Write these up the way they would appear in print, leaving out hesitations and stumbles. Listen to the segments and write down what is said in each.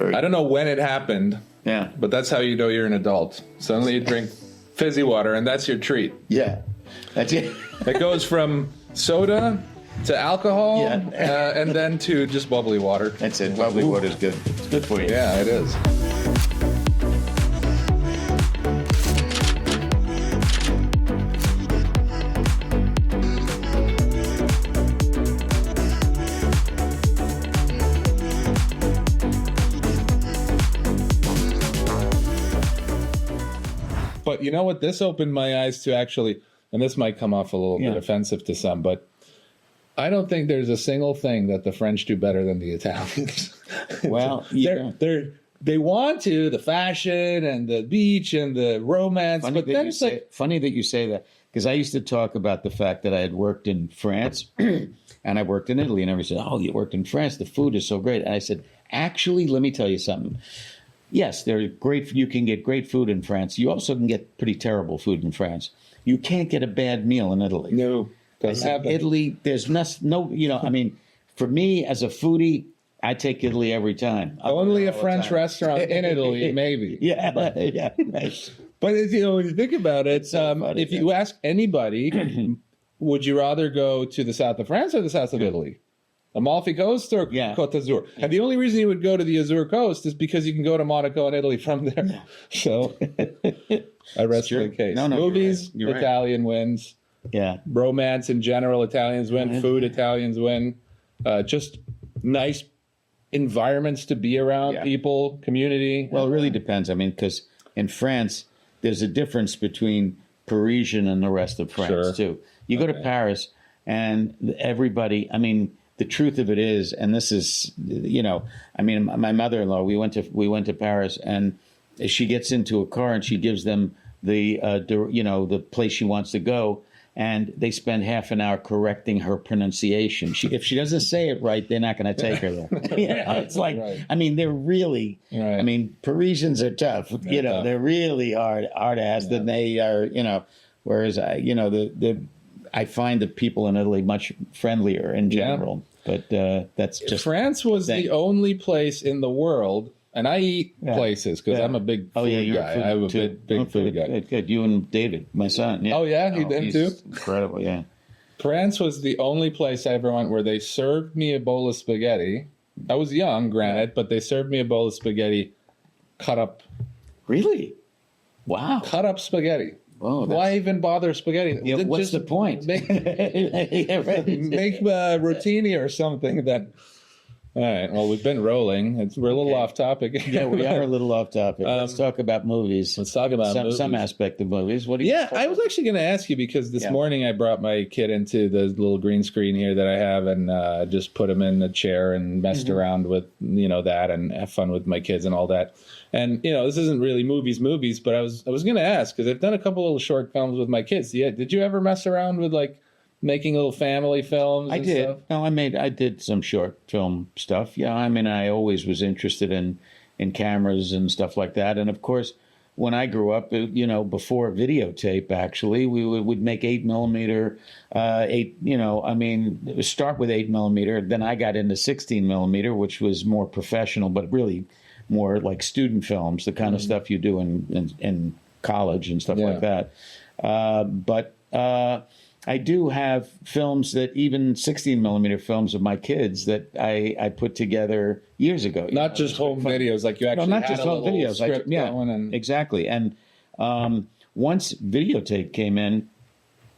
I don't know when it happened. Yeah. But that's how you know you're an adult. Suddenly you drink fizzy water, and that's your treat. Yeah. That's it. It goes from soda to alcohol, and then to just bubbly water. That's it. Bubbly water is good. It's good for you. Yeah, it is. But you know what? This opened my eyes to actually, and this might come off a little bit offensive to some, but I don't think there's a single thing that the French do better than the Italians. Well, they want to, the fashion and the beach and the romance. Funny that you say that, because I used to talk about the fact that I had worked in France and I worked in Italy, and everybody said, "Oh, you worked in France, the food is so great." And I said, actually, let me tell you something. Yes, they're great. You can get great food in France. You also can get pretty terrible food in France. You can't get a bad meal in Italy. No, doesn't happen. Italy, there's no, I mean, for me as a foodie, I take Italy every time. Only a French restaurant in Italy, maybe. Yeah. But when you think about it, if you ask anybody, would you rather go to the south of France or the south of Italy? Amalfi Coast or Côte d'Azur? And the only reason you would go to the Azure Coast is because you can go to Monaco and Italy from there. So I rest my case. No, movies, you're right. Italian wins. Yeah. Romance in general, Italians win. Food, Italians win. Just nice environments to be around, people, community. Well, it really depends. I mean, because in France, there's a difference between Parisian and the rest of France, too. You go to Paris, and everybody, I mean, the truth of it is, and this is, I mean, my mother-in-law, we went to Paris, and she gets into a car and she gives them the place she wants to go, and they spend half an hour correcting her pronunciation. If she doesn't say it right, they're not going to take her there. It's like, I mean, they're really, I mean, Parisians are tough. They're really hard ass than they are. Whereas I find the people in Italy much friendlier in general. But that's just France was the only place in the world, and I eat places because I'm a big food guy. I'm a big food guy. Good. You and David, my son. Yeah. Oh yeah, he's too. Incredible. Yeah. France was the only place I ever went where they served me a bowl of spaghetti. I was young, granted, but they served me a bowl of spaghetti, cut up. Really? Wow. Cut up spaghetti. Oh, why even bother spaghetti? Yeah, what's the point? Make rotini or something. All right. Well, we've been rolling. We're a little off topic. Yeah, we are a little off topic. Let's talk about movies. Let's talk about some aspect of movies. What do you? Yeah, I was actually going to ask you because this morning I brought my kid into the little green screen here that I have, and just put him in a chair and messed around with that and have fun with my kids and all that. And this isn't really movies, but I was going to ask because I've done a couple little short films with my kids. Yeah, did you ever mess around with making little family films? I did. Stuff? No, I did some short film stuff. Yeah, I mean, I always was interested in cameras and stuff like that. And of course, when I grew up, before videotape, actually, we would make 8mm. It would start with 8mm. Then I got into 16mm, which was more professional, but really more like student films, the kind of stuff you do in college and stuff like that. But I do have films that even 16mm films of my kids that I put together years ago. Not just home videos, like you actually not just home videos. Exactly. And once videotape came in,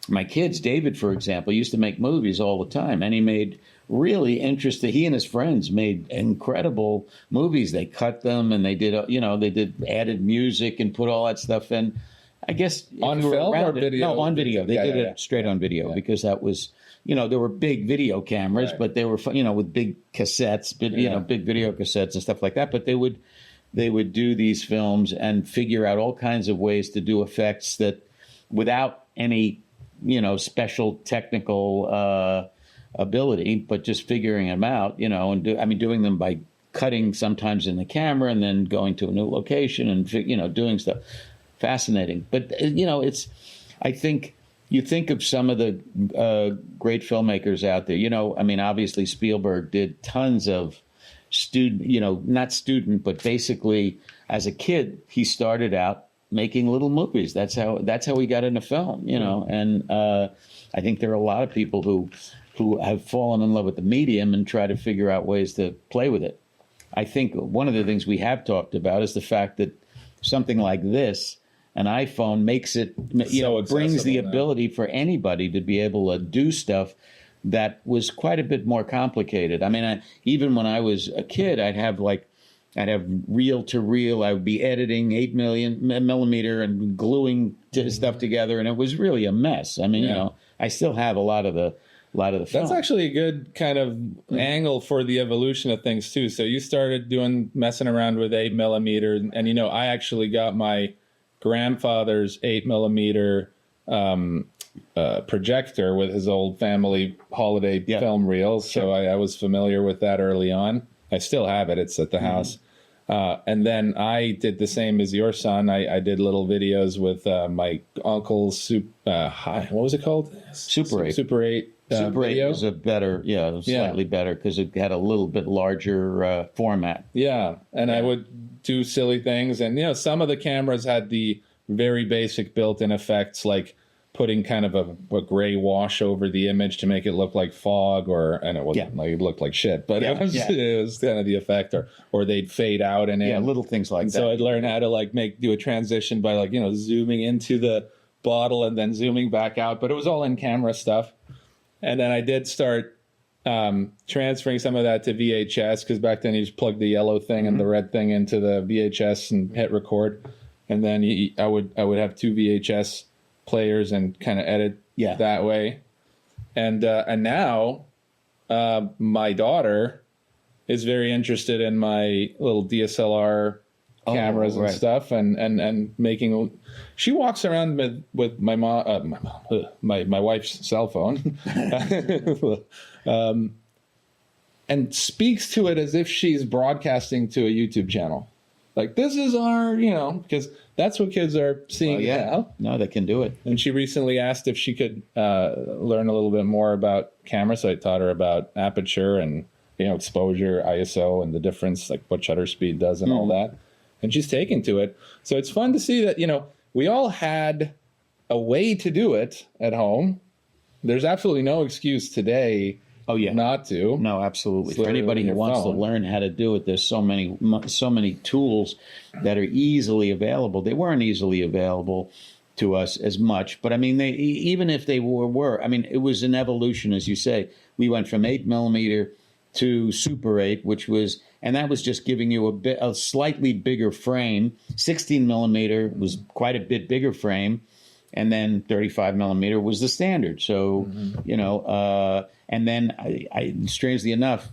my kids, David, for example, used to make movies all the time, and he made really interesting. He and his friends made incredible movies. They cut them and they did, they did added music and put all that stuff in. I guess on film or video? No, on video. They did it straight on video because that was, there were big video cameras, but they were, with big cassettes, big video cassettes and stuff like that. But they would do these films and figure out all kinds of ways to do effects that without any, special technical ability, but just figuring them out, and doing them by cutting sometimes in the camera and then going to a new location and, doing stuff. Fascinating. But, I think you think of some of the great filmmakers out there, obviously Spielberg did tons of student, not student, but basically as a kid, he started out making little movies. That's how he got into film, and I think there are a lot of people who have fallen in love with the medium and try to figure out ways to play with it. I think one of the things we have talked about is the fact that something like this, an iPhone, makes it, brings the ability for anybody to be able to do stuff that was quite a bit more complicated. I mean, even when I was a kid, I'd have reel to reel. I would be editing 8mm and gluing stuff together, and it was really a mess. I mean, I still have a lot of the film. That's actually a good kind of angle for the evolution of things too. So you started messing around with 8mm, and I actually got my grandfather's 8mm projector with his old family holiday film reels. So I was familiar with that early on. I still have it. It's at the house. And then I did the same as your son. I did little videos with my uncle's what was it called? Super 8. Super 8. Super 8 was a better, slightly better because it had a little bit larger format. Yeah, and I would do silly things. And, some of the cameras had the very basic built-in effects, like putting kind of a gray wash over the image to make it look like fog, and it wasn't like it looked like shit, but it was kind of the effect, or they'd fade out and in. Little things like that. So I'd learn how to do a transition by zooming into the bottle and then zooming back out, but it was all in camera stuff. And then I did start transferring some of that to VHS, because back then you just plug the yellow thing and the red thing into the VHS and hit record. And then I would have 2 VHS players and kind of edit that way. And now my daughter is very interested in my little DSLR cameras and stuff, and making. She walks around with my mom, my wife's cell phone, and speaks to it as if she's broadcasting to a YouTube channel. Like, this is our, because that's what kids are seeing now. No, they can do it. And she recently asked if she could learn a little bit more about camera, so I taught her about aperture and exposure, ISO, and the difference, like what shutter speed does and all that. And she's taken to it. So it's fun to see that, we all had a way to do it at home. There's absolutely no excuse today not to. No, absolutely. For anybody who wants to learn how to do it, there's so many tools that are easily available. They weren't easily available to us as much, but I mean, even if they were, I mean, it was an evolution, as you say. We went from 8mm to Super 8, and that was just giving you a slightly bigger frame. 16mm was quite a bit bigger frame, and then 35mm was the standard. So, and then I strangely enough,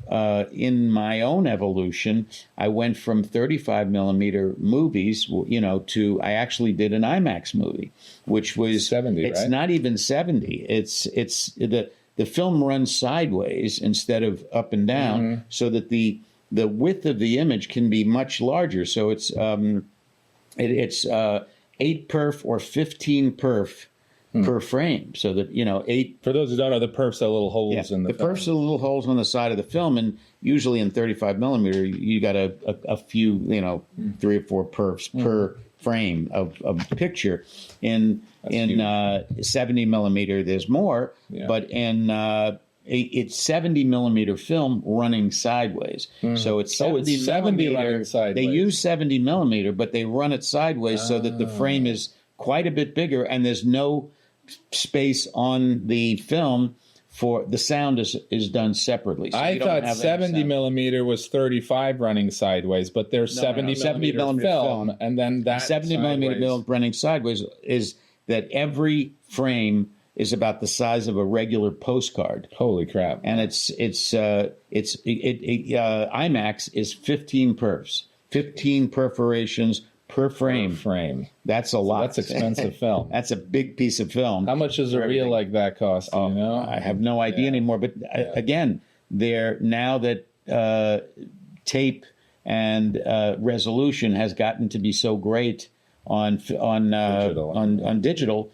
in my own evolution, I went from 35mm movies, to I actually did an IMAX movie, which was 70. It's right? not even 70. It's the film runs sideways instead of up and down, so that the width of the image can be much larger. So it's 8 perf or 15 perf per frame. So that 8. For those who don't know, the perfs are little holes in the film. Perfs are little holes on the side of the film, and usually in 35mm, you got a few 3 or 4 perfs per frame of picture. In 70mm, there's more, but in it's 70mm film running sideways. So it's 70 running sideways. They use 70mm, but they run it sideways so that the frame is quite a bit bigger, and there's no space on the film for the sound is done separately. So I thought 70mm was 35 running sideways, but there's 70mm film, and then that 70mm film running sideways is that every frame is about the size of a regular postcard. Holy crap! And IMAX is 15 perfs, 15 perforations per frame. That's a lot. That's expensive film. That's a big piece of film. How much does a reel like that cost? I have no idea anymore. But again, now that tape and resolution has gotten to be so great on digital,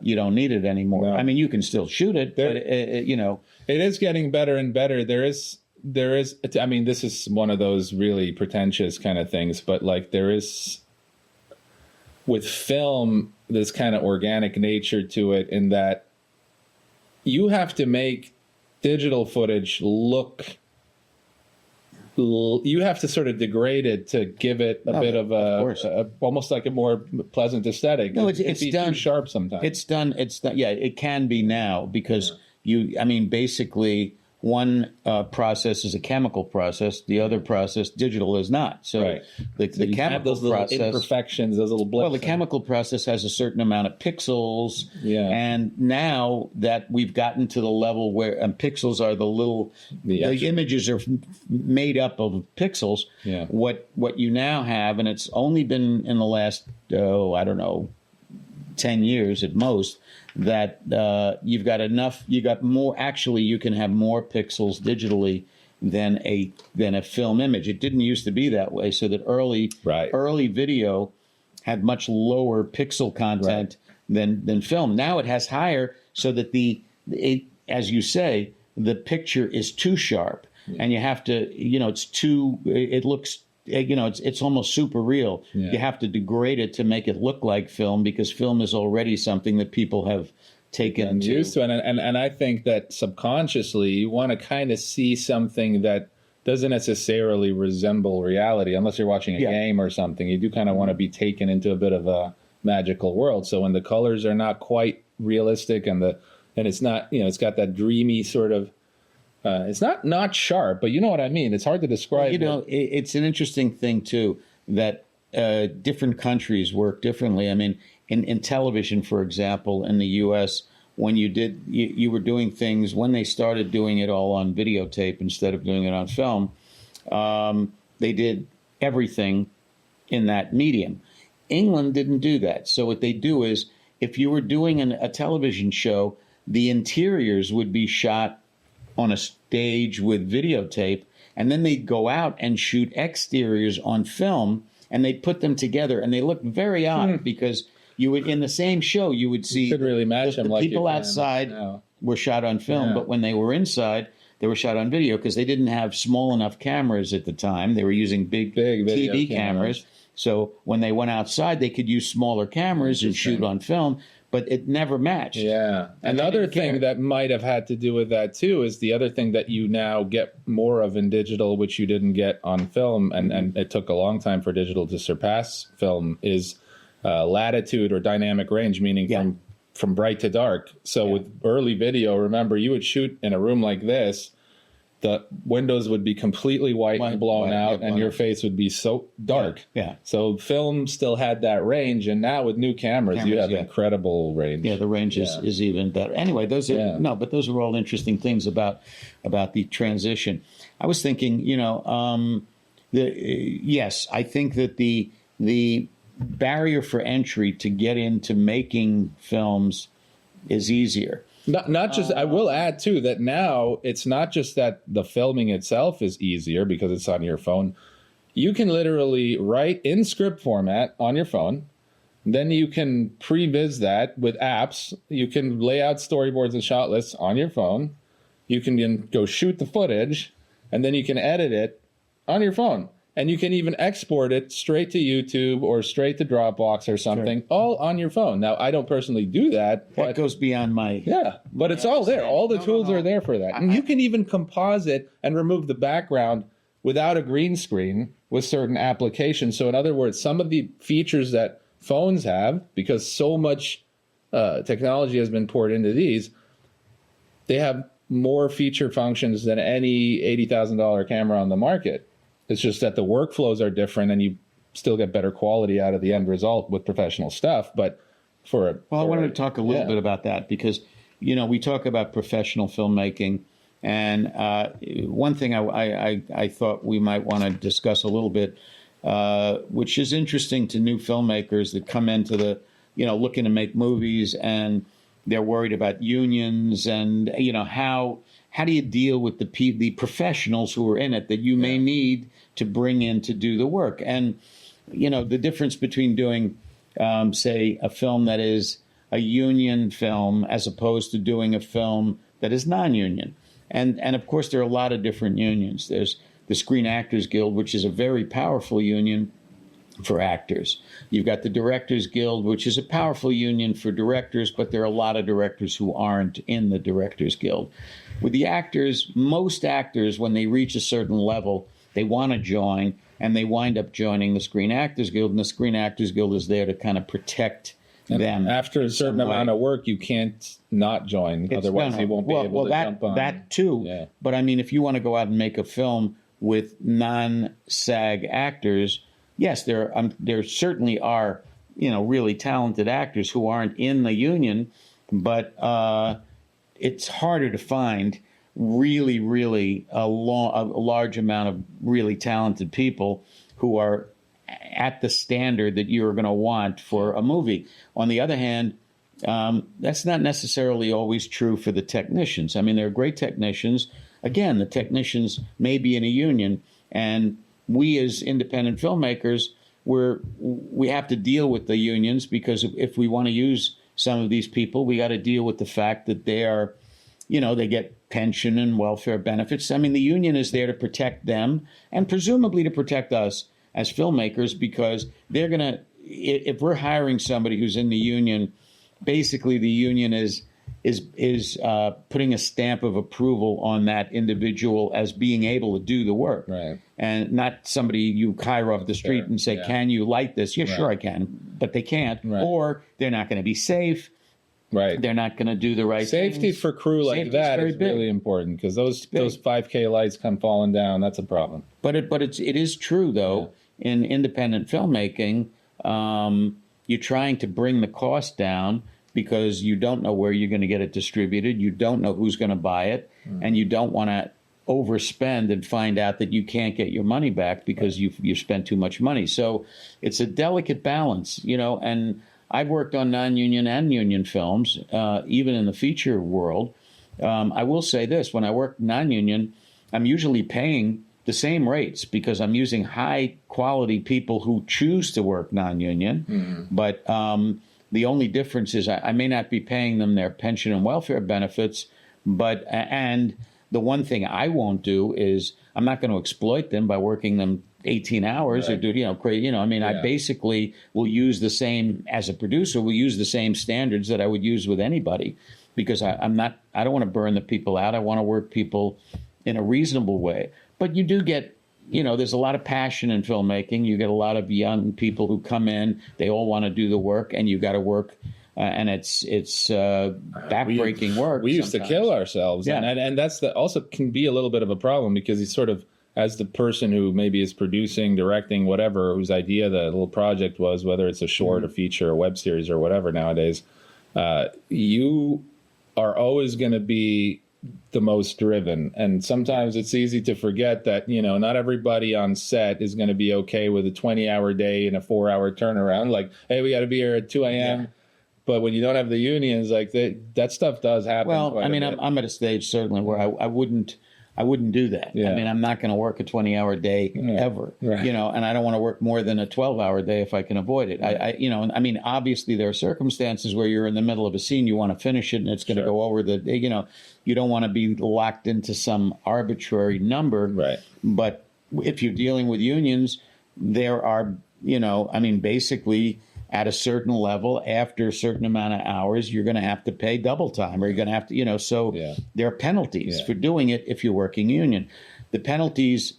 you don't need it anymore. No. I mean, you can still shoot it, but it is getting better and better. There is there is, I mean, this is one of those really pretentious kind of things, but like there is with film, this kind of organic nature to it in that you have to make digital footage look, you have to sort of degrade it to give it a bit of almost like a more pleasant aesthetic. No, it's be done too sharp sometimes. It's done. Yeah, it can be now because basically one process is a chemical process. The other process, digital, is not. So the chemical those little process, imperfections, those little blips. Well, the chemical process has a certain amount of pixels. Yeah. And now that we've gotten to the level where pixels are the images are made up of pixels. Yeah. What you now have, and it's only been in the last 10 years at most, that you can have more pixels digitally than a film image. It didn't used to be that way, so that early video had much lower pixel content than film. Now it has higher, so that as you say, the picture is too sharp, and you have to, it looks, it's almost super real. Yeah. You have to degrade it to make it look like film, because film is already something that people have taken used to. And I think that subconsciously you want to kind of see something that doesn't necessarily resemble reality, unless you're watching a game or something. You do kind of want to be taken into a bit of a magical world. So when the colors are not quite realistic and it's not, it's got that dreamy sort of, it's not sharp, but you know what I mean. It's hard to describe. It's an interesting thing too, that different countries work differently. I mean, in television, for example, in the U.S., when you were doing things, when they started doing it all on videotape instead of doing it on film, they did everything in that medium. England didn't do that. So what they do is, if you were doing a television show, the interiors would be shot on a stage with videotape, and then they'd go out and shoot exteriors on film, and they'd put them together, and they looked very odd because you would, in the same show, you would see could really match them, the like people outside were shot on film, but when they were inside, they were shot on video, because they didn't have small enough cameras at the time. They were using big TV cameras. So when they went outside, they could use smaller cameras and shoot on film, but it never matched. Yeah. Another thing that might have had to do with that too is the other thing that you now get more of in digital, which you didn't get on film, and it took a long time for digital to surpass film, is latitude or dynamic range, meaning from bright to dark. So with early video, remember, you would shoot in a room like this, the windows would be completely white and blown out, and your face would be so dark. Yeah. So film still had that range, and now with new cameras you have incredible range. Yeah, the range is even better. Anyway, those are but those are all interesting things about the transition. I was thinking, I think that the barrier for entry to get into making films is easier. Not just, I will add too that now it's not just that the filming itself is easier because it's on your phone. You can literally write in script format on your phone. Then you can previs that with apps. You can lay out storyboards and shot lists on your phone. You can then go shoot the footage, and then you can edit it on your phone. And you can even export it straight to YouTube or straight to Dropbox or something, all on your phone. Now, I don't personally do that. That goes beyond my... Yeah, but it's all there. All the tools are there for that. And you can even composite and remove the background without a green screen with certain applications. So in other words, some of the features that phones have, because so much technology has been poured into these, they have more feature functions than any $80,000 camera on the market. It's just that the workflows are different, and you still get better quality out of the end result with professional stuff. But I wanted to talk a little bit about that, because, we talk about professional filmmaking, and one thing I thought we might want to discuss a little bit, which is interesting to new filmmakers that come into the, looking to make movies, and they're worried about unions, and how do you deal with the professionals who are in it that you may need to bring in to do the work? And, the difference between doing, say, a film that is a union film as opposed to doing a film that is non-union. And of course, there are a lot of different unions. There's the Screen Actors Guild, which is a very powerful union for actors. You've got the Directors Guild, which is a powerful union for directors, but there are a lot of directors who aren't in the Directors Guild. With the actors, most actors, when they reach a certain level, they want to join, and they wind up joining the Screen Actors Guild, and the Screen Actors Guild is there to kind of protect them. After a certain amount of work, you can't not join. Otherwise, you won't be able to jump on. That too. Yeah. But I mean, if you want to go out and make a film with non-SAG actors, yes, there certainly are, really talented actors who aren't in the union, but it's harder to find really a large amount of really talented people who are at the standard that you're going to want for a movie. On the other hand, that's not necessarily always true for the technicians. I mean, there are great technicians. Again, the technicians may be in a union, and we as independent filmmakers, we have to deal with the unions, because if we want to use some of these people, we got to deal with the fact that they are, they get pension and welfare benefits. I mean, the union is there to protect them and presumably to protect us as filmmakers, because they're going to, if we're hiring somebody who's in the union, basically the union is putting a stamp of approval on that individual as being able to do the work. Right. And not somebody you hire off the street and say, can you light this? Yeah, sure I can, but they can't. Right. Or they're not going to be safe. Right. They're not going to do the right Safety things. for crew like that is really important, because those 5K lights come falling down. That's a problem. But it is true, though, in independent filmmaking, you're trying to bring the cost down, because you don't know where you're going to get it distributed. You don't know who's going to buy it. And you don't want to overspend and find out that you can't get your money back because you've spent too much money. So it's a delicate balance, and I've worked on non-union and union films, even in the feature world. I will say this: when I work non-union, I'm usually paying the same rates, because I'm using high-quality people who choose to work non-union. Mm-hmm. But the only difference is I may not be paying them their pension and welfare benefits, and the one thing I won't do is I'm not going to exploit them by working them 18 hours or do, I basically will use the same, as a producer, will use the same standards that I would use with anybody, because I don't want to burn the people out. I want to work people in a reasonable way. But you do get, there's a lot of passion in filmmaking. You get a lot of young people who come in, they all want to do the work, and you got to work. And it's backbreaking work. We used to kill ourselves. Yeah. And that's also can be a little bit of a problem, because you sort of, as the person who maybe is producing, directing, whatever, whose idea the little project was, whether it's a short, a feature, a web series, or whatever nowadays, you are always going to be the most driven. And sometimes it's easy to forget that, not everybody on set is going to be okay with a 20-hour day and a 4-hour turnaround. Like, hey, we got to be here at 2 a.m. Yeah. But when you don't have the unions, like that stuff does happen. Well, I mean, I'm at a stage certainly where I wouldn't do that. Yeah. I mean, I'm not going to work a 20-hour day ever, right. And I don't want to work more than a 12-hour day if I can avoid it. Right. I mean, obviously there are circumstances where you're in the middle of a scene, you want to finish it, and it's going to go over you don't want to be locked into some arbitrary number. Right. But if you're dealing with unions, there are, basically at a certain level, after a certain amount of hours, you're going to have to pay double time, or you're going to have to, there are penalties for doing it if you're working union. The penalties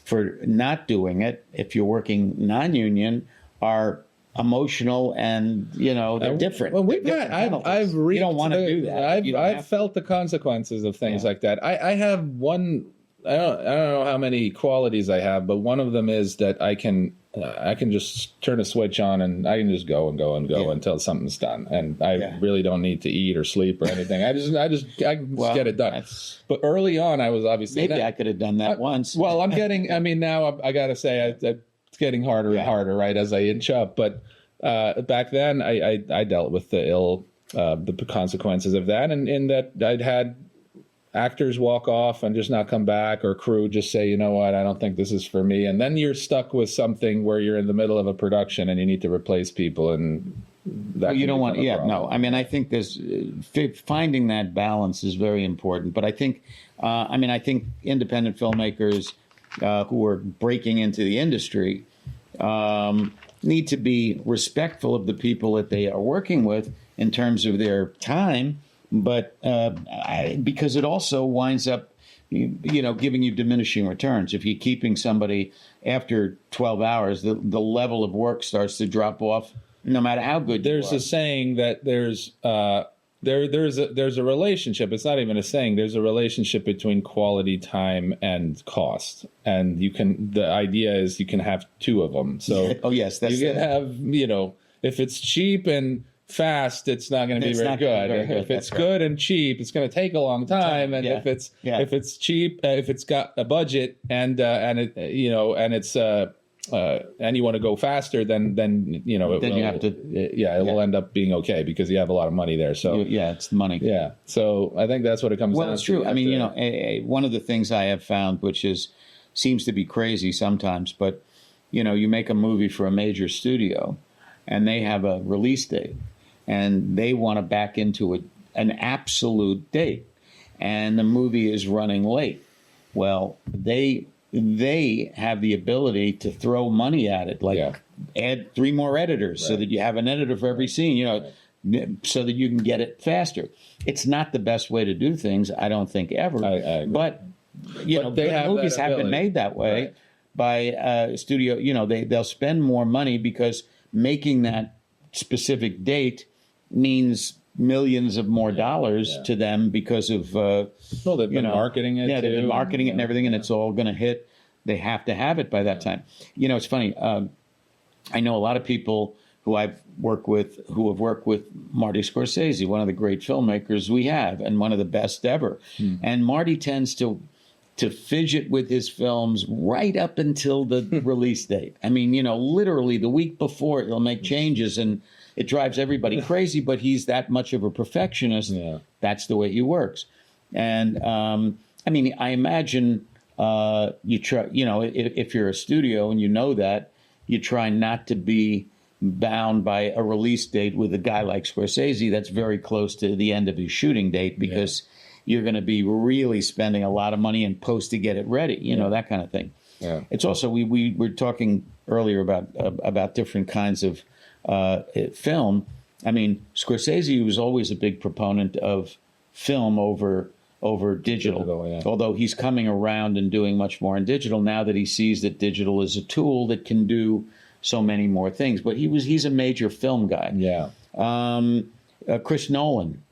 for not doing it, if you're working non-union, are emotional, and they're different. Well, I've you don't want to do that. I've felt the consequences of things like that. I have one. I don't know how many qualities I have, but one of them is that I can just turn a switch on, and I can just go until something's done, and I really don't need to eat or sleep or anything. I just get it done. But early on, I was obviously I could have done that once. Well, I'm getting. I mean, now I got to say it's getting harder and harder, right, as I inch up. But back then, I dealt with the consequences of that, and in that I'd had actors walk off and just not come back, or crew just say, you know what, I don't think this is for me. And then you're stuck with something where you're in the middle of a production and you need to replace people, and that you don't can want. become a Yeah, problem. no. I mean, I think there's finding that balance is very important. But I think, I think independent filmmakers who are breaking into the industry need to be respectful of the people that they are working with in terms of their time, but because it also winds up, giving you diminishing returns. If you're keeping somebody after 12 hours, the level of work starts to drop off, no matter how good you are. There's a saying that there's a relationship. It's not even a saying. There's a relationship between quality time and cost, and the idea is you can have two of them. So oh yes, that's you can have if it's cheap and fast, it's not going to be very good. If it's good and cheap, it's going to take a long time. And if it's cheap, if it's got a budget and it and it's and you want to go faster, then you have to. It will end up being okay because you have a lot of money there. So it's money. Yeah. So I think that's what it comes down to. Well, it's true. I mean, one of the things I have found, which seems to be crazy sometimes, but you make a movie for a major studio, and they have a release date, and they want to back into an absolute date, and the movie is running late. Well, they have the ability to throw money at it, add 3 more editors so that you have an editor for every scene, so that you can get it faster. It's not the best way to do things, I don't think, ever. I agree. But movies have been made that way by a studio. They'll spend more money because making that specific date means millions of more dollars to them because of they've been marketing it. Yeah, they've been marketing it and everything, and it's all going to hit. They have to have it by that time. It's funny. I know a lot of people who have worked with Marty Scorsese, one of the great filmmakers we have, and one of the best ever. And Marty tends to fidget with his films right up until the release date. I mean, literally the week before he'll make changes, and it drives everybody crazy, but he's that much of a perfectionist. Yeah. That's the way he works. And I imagine you try, if you're a studio and you know that, you try not to be bound by a release date with a guy like Scorsese that's very close to the end of his shooting date, because you're going to be really spending a lot of money in post to get it ready, that kind of thing. Yeah. It's also, we were talking earlier about different kinds of film. I mean, Scorsese was always a big proponent of film over digital, although he's coming around and doing much more in digital now that he sees that digital is a tool that can do so many more things. But he's a major film guy. Yeah. Chris Nolan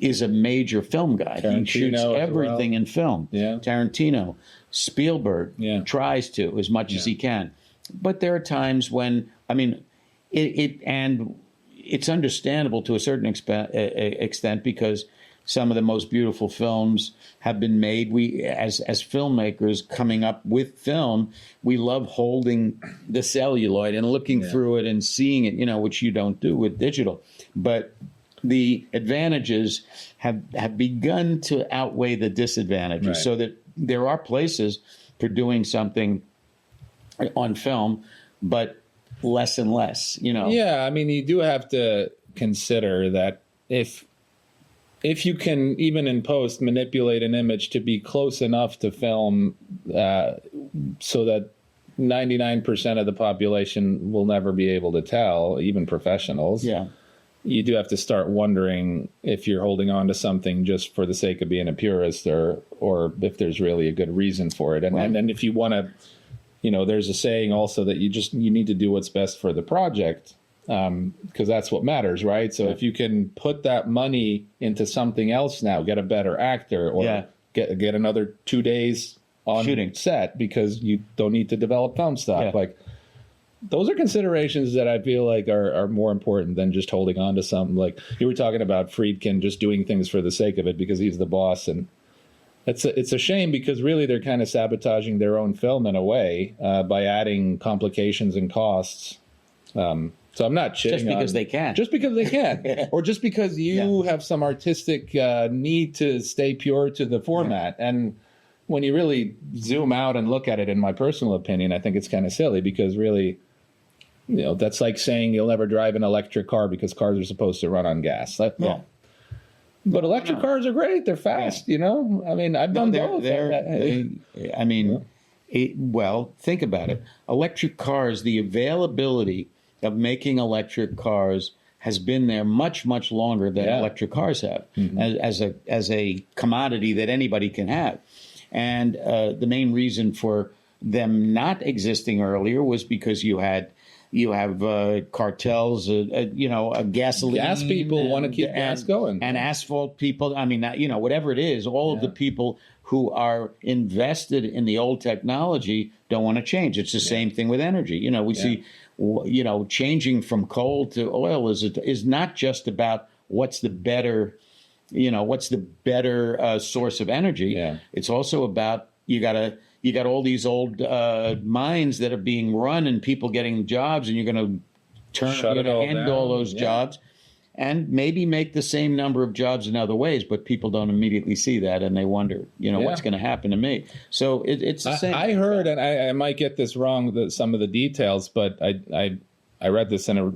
is a major film guy. He shoots everything in film. Yeah. Tarantino, Spielberg tries to as much as he can. But there are times when, it's understandable to a certain extent because some of the most beautiful films have been made. We, as filmmakers coming up with film, we love holding the celluloid and looking through it and seeing it, which you don't do with digital. But the advantages have begun to outweigh the disadvantages, so that there are places for doing something on film, but less and less, Yeah, you do have to consider that if you can, even in post, manipulate an image to be close enough to film so that 99% of the population will never be able to tell, even professionals. Yeah. You do have to start wondering if you're holding on to something just for the sake of being a purist, or if there's really a good reason for it. And if you want to, there's a saying also that you need to do what's best for the project, because that's what matters, right? So if you can put that money into something else now, get a better actor, or get another 2 days on shooting set because you don't need to develop film stock. Like, those are considerations that I feel like are more important than just holding on to something. Like you were talking about Friedkin just doing things for the sake of it because he's the boss, and it's a shame because really they're kind of sabotaging their own film in a way by adding complications and costs. So I'm not shitting just because they can. Just because they can. Or just because you have some artistic need to stay pure to the format. And when you really zoom out and look at it, in my personal opinion, I think it's kind of silly because really that's like saying you'll never drive an electric car because cars are supposed to run on gas. But electric cars are great. They're fast, I mean, I've done both. Well, think about it. Electric cars, the availability of making electric cars has been there much, much longer than electric cars have, as a commodity that anybody can have. And the main reason for them not existing earlier was because you have cartels, gasoline. Gas people want to keep gas going. And asphalt people. I mean, whatever it is, all of the people who are invested in the old technology don't want to change. It's the same thing with energy. We see, changing from coal to oil is not just about what's the better source of energy. Yeah. It's also about you got all these old mines that are being run and people getting jobs, and you're going to end all those jobs and maybe make the same number of jobs in other ways, but people don't immediately see that, and they wonder, what's going to happen to me. So it's the same. I heard, and I might get this wrong, some of the details, but I read this in a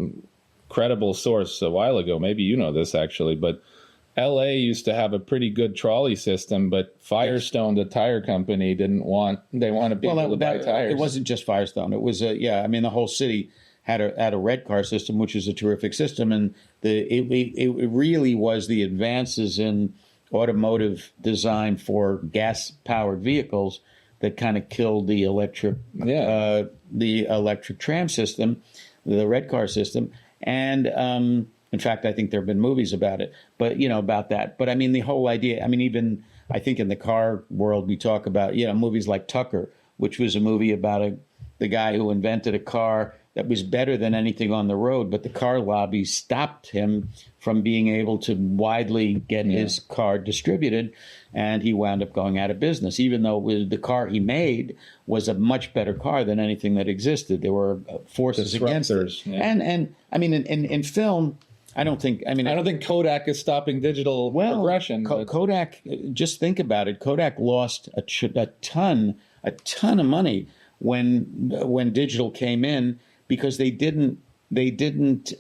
credible source a while ago. Maybe you know this actually, but LA used to have a pretty good trolley system, but Firestone, the tire company, they wanted people to buy tires. It wasn't just Firestone. It was the whole city had a red car system, which is a terrific system, and it really was the advances in automotive design for gas-powered vehicles that kind of killed the electric tram system, the red car system, and in fact, I think there have been movies about it, but about that. But I mean, the whole idea. I mean, even I think in the car world, we talk about movies like Tucker, which was a movie about the guy who invented a car that was better than anything on the road, but the car lobby stopped him from being able to widely get his car distributed, and he wound up going out of business, even though the car he made was a much better car than anything that existed. There were forces against it. Yeah. And I mean, in film, I don't think Kodak is stopping digital progression. Kodak, just think about it. Kodak lost a ton of money when digital came in, because they didn't move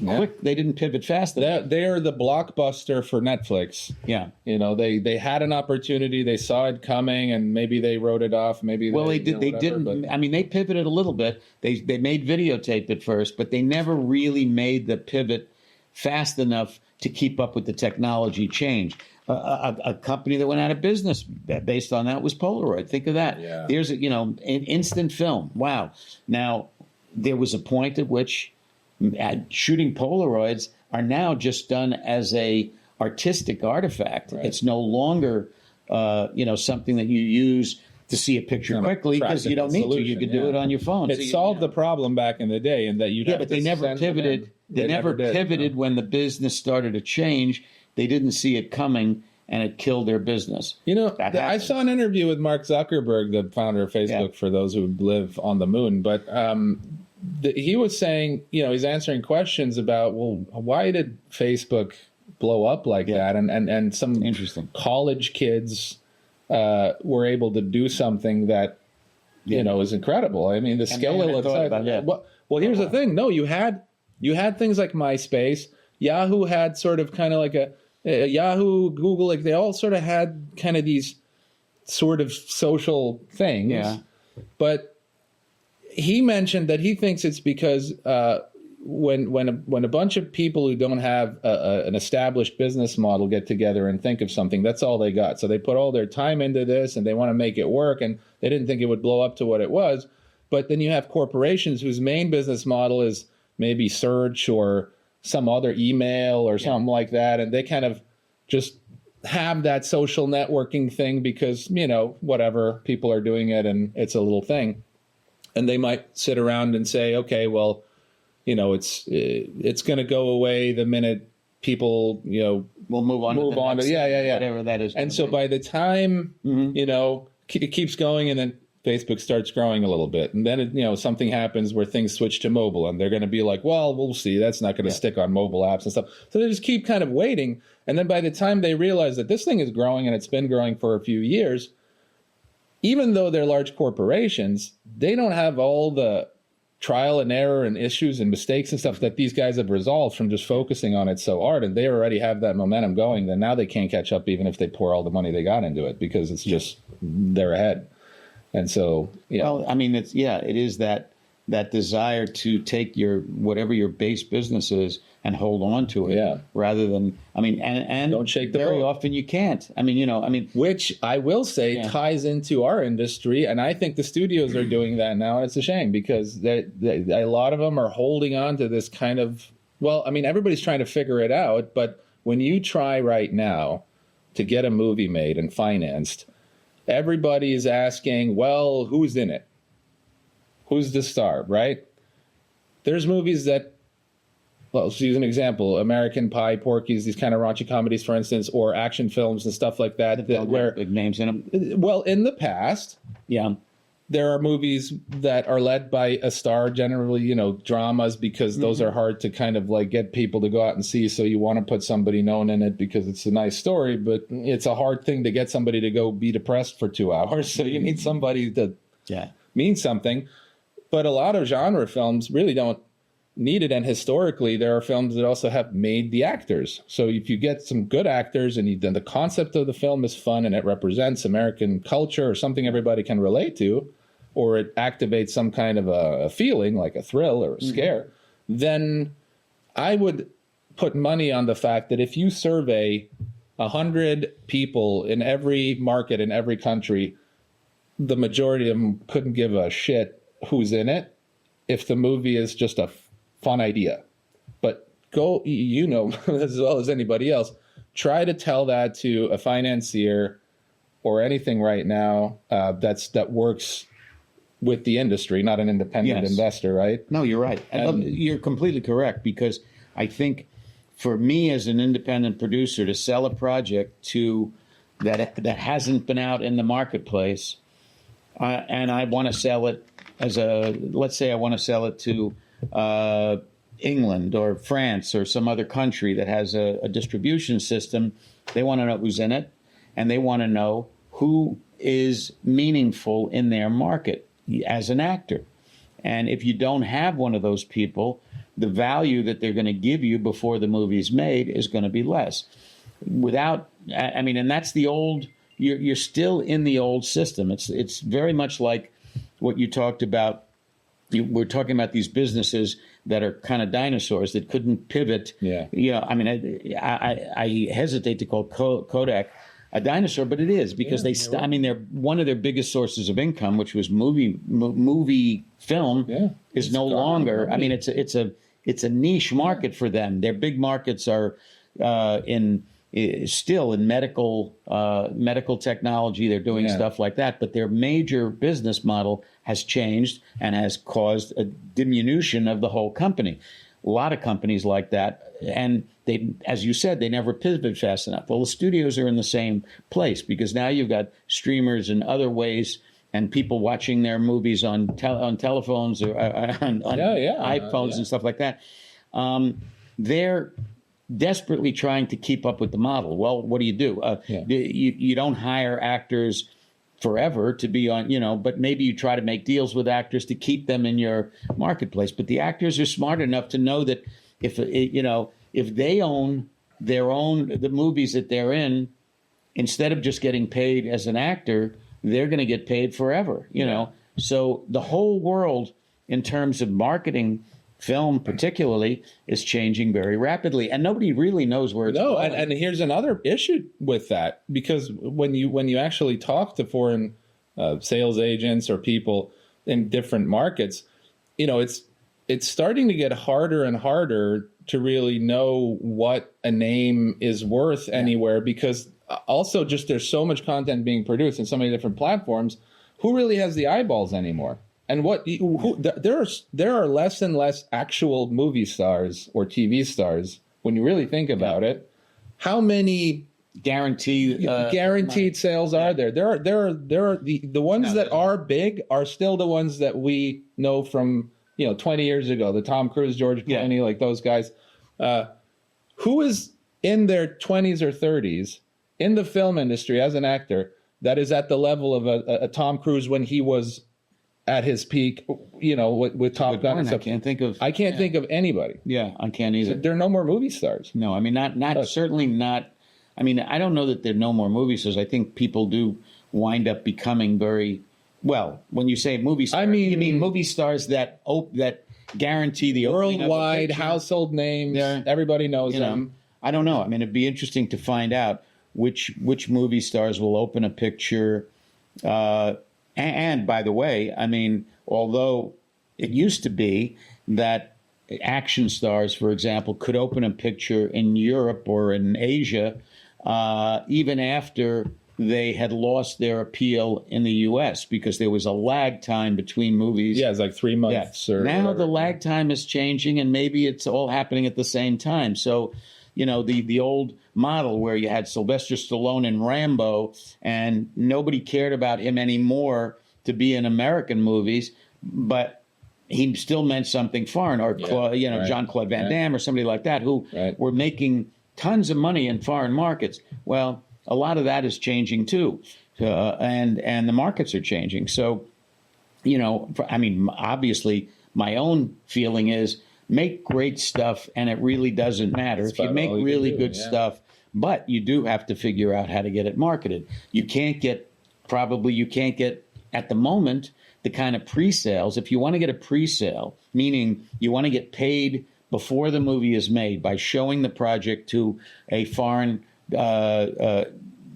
quick. They didn't pivot fast enough. They're the blockbuster for Netflix. Yeah, they had an opportunity. They saw it coming, and maybe they wrote it off. Maybe they didn't. But I mean, they pivoted a little bit. They made videotape at first, but they never really made the pivot fast enough to keep up with the technology change. A company that went out of business based on that was Polaroid. Think of that. Yeah. There's instant film. Wow. Now, there was a point at which shooting Polaroids are now just done as a artistic artifact. Right. It's no longer something that you use to see a picture quickly, because you don't need to. You could do it on your phone. It solved the problem back in the day, and that but they never pivoted. They never pivoted when the business started to change. They didn't see it coming, and it killed their business. I saw an interview with Mark Zuckerberg, the founder of Facebook, for those who live on the moon. But he was saying, he's answering questions about, why did Facebook blow up like that? And some interesting college kids were able to do something that, is incredible. I mean, the scale of Well, here's the thing. No, you had things like MySpace. Yahoo had sort of kind of like Yahoo, Google, like they all sort of had kind of these sort of social things. Yeah. But he mentioned that he thinks it's because when a bunch of people who don't have an established business model get together and think of something, that's all they got. So they put all their time into this, and they want to make it work, and they didn't think it would blow up to what it was. But then you have corporations whose main business model is maybe search or some other email or something like that, and they kind of just have that social networking thing because, whatever, people are doing it and it's a little thing. And they might sit around and say, okay, well, it's going to go away the minute people, we'll move on to whatever that is. And so by the time, it keeps going, and then Facebook starts growing a little bit, and then something happens where things switch to mobile, and they're going to be like, well, we'll see. That's not going to stick on mobile apps and stuff. So they just keep kind of waiting, and then by the time they realize that this thing is growing, and it's been growing for a few years, even though they're large corporations, they don't have all the trial and error and issues and mistakes and stuff that these guys have resolved from just focusing on it so hard, and they already have that momentum going, then now they can't catch up even if they pour all the money they got into it, because it's just they're ahead. And so, yeah. Well, I mean, it is that desire to take whatever your base business is and hold on to it, rather than, I mean, and don't shake the very boat. often you can't. I mean, which I will say ties into our industry, and I think the studios are doing that now, and it's a shame, because a lot of them are holding on to this kind of, well, I mean, everybody's trying to figure it out, but when you try right now to get a movie made and financed, everybody is asking, well, who's in it? Who's the star, right? There's movies that, well, let's use an example, American Pie, Porky's, these kind of raunchy comedies, for instance, or action films and stuff like that, where big names in them. Well, in the past, there are movies that are led by a star, generally, dramas, because those are hard to kind of like get people to go out and see. So you want to put somebody known in it because it's a nice story, but it's a hard thing to get somebody to go be depressed for 2 hours. So you need somebody that means something. But a lot of genre films really don't need it. And historically, there are films that also have made the actors. So if you get some good actors and then the concept of the film is fun and it represents American culture or something everybody can relate to, or it activates some kind of a feeling like a thrill or a scare, then I would put money on the fact that if you survey 100 people in every market in every country, the majority of them couldn't give a shit who's in it if the movie is just a fun idea. But go, as well as anybody else, try to tell that to a financier or anything right now that works with the industry, not an independent investor, right? No, you're right. And you're completely correct, because I think for me as an independent producer to sell a project to that hasn't been out in the marketplace, and I want to sell it let's say I want to sell it to England or France or some other country that has a distribution system. They want to know who's in it, and they want to know who is meaningful in their market as an actor. And if you don't have one of those people, the value that they're going to give you before the movie's made is going to be less. And that's the old, you're still in the old system. It's very much like what you talked about. We're talking about these businesses that are kind of dinosaurs that couldn't pivot. I hesitate to call Kodak a dinosaur, but it is, because they're one of their biggest sources of income, which was movie film, is no longer. I mean, it's a niche market for them. Their big markets are still in medical technology. They're doing stuff like that, but their major business model has changed and has caused a diminution of the whole company. A lot of companies like that, and they, as you said, they never pivoted fast enough. Well, the studios are in the same place, because now you've got streamers and other ways, and people watching their movies on telephones or on iPhones and stuff like that. They're desperately trying to keep up with the model. Well, what do? You don't hire actors forever to be on, but maybe you try to make deals with actors to keep them in your marketplace. But the actors are smart enough to know that if they own the movies that they're in, instead of just getting paid as an actor, they're going to get paid forever, know. So the whole world, in terms of marketing film particularly, is changing very rapidly, and nobody really knows where it's going. And here's another issue with that, because when you actually talk to foreign sales agents or people in different markets, it's starting to get harder and harder to really know what a name is worth anywhere, because also just there's so much content being produced in so many different platforms. Who really has the eyeballs anymore? And there are less and less actual movie stars or TV stars when you really think about it. How many guaranteed sales are there? There are the ones that are big are still the ones that we know from 20 years ago. The Tom Cruise, George Clooney, like those guys. Who is in their 20s or 30s in the film industry as an actor that is at the level of a Tom Cruise when he was at his peak, with Top Gun and stuff. I can't think of anybody. Yeah, I can't either. So there are no more movie stars. No, I mean, certainly not. I mean, I don't know that there are no more movie stars. I think people do wind up becoming very, well, when you say movie stars, you mean movie stars that guarantee the worldwide household names. Everybody knows them. I don't know. I mean, it'd be interesting to find out which movie stars will open a picture. And by the way, I mean, although it used to be that action stars, for example, could open a picture in Europe or in Asia, even after they had lost their appeal in the U.S. because there was a lag time between movies. Yeah, it's like 3 months. Or now whatever. The lag time is changing, and maybe it's all happening at the same time. So, the old model where you had Sylvester Stallone in Rambo, and nobody cared about him anymore to be in American movies, but he still meant something foreign, or Jean-Claude Van Damme or somebody like that, who were making tons of money in foreign markets. Well, a lot of that is changing too, and the markets are changing. So, I mean, obviously, my own feeling is make great stuff, and it really doesn't matter if you make really good stuff. But you do have to figure out how to get it marketed. You can't get at the moment the kind of pre-sales. If you want to get a pre-sale, meaning you want to get paid before the movie is made by showing the project to a foreign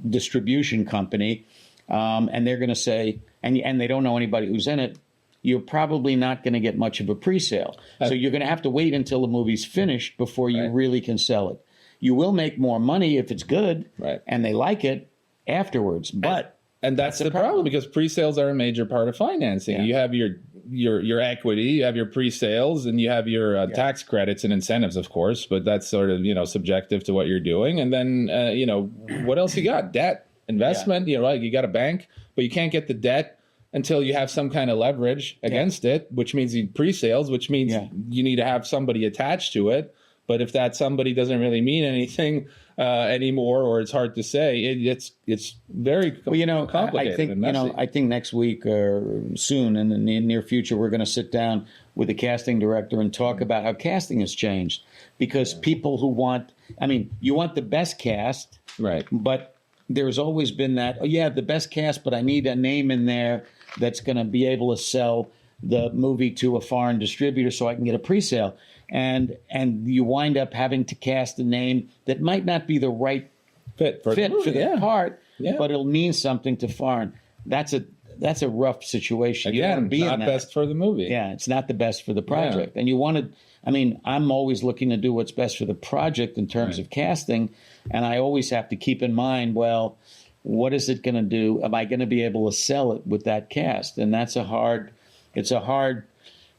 distribution company, and they're going to say, and they don't know anybody who's in it, you're probably not going to get much of a pre-sale. So you're going to have to wait until the movie's finished before you really can sell it. You will make more money if it's good and they like it afterwards, but and that's the problem, because pre-sales are a major part of financing. Yeah. You have your equity, you have your pre-sales, and you have your tax credits and incentives, of course, but that's sort of, subjective to what you're doing. And then, what else you got? Debt, investment, you got a bank, but you can't get the debt until you have some kind of leverage against it, which means pre-sales, which means you need to have somebody attached to it. But if that somebody doesn't really mean anything anymore, or it's hard to say, it's very complicated. I think next week or soon in the near future, we're going to sit down with the casting director and talk about how casting has changed. Because people who you want the best cast, right? But there's always been that, the best cast, but I need a name in there that's going to be able to sell the movie to a foreign distributor so I can get a pre-sale. And you wind up having to cast a name that might not be the right fit for the part, but it'll mean something to foreign. That's a rough situation. Again, not best for the movie. Yeah, it's not the best for the project. And you want to, I'm always looking to do what's best for the project in terms of casting, and I always have to keep in mind, well, what is it going to do? Am I going to be able to sell it with that cast? And it's a hard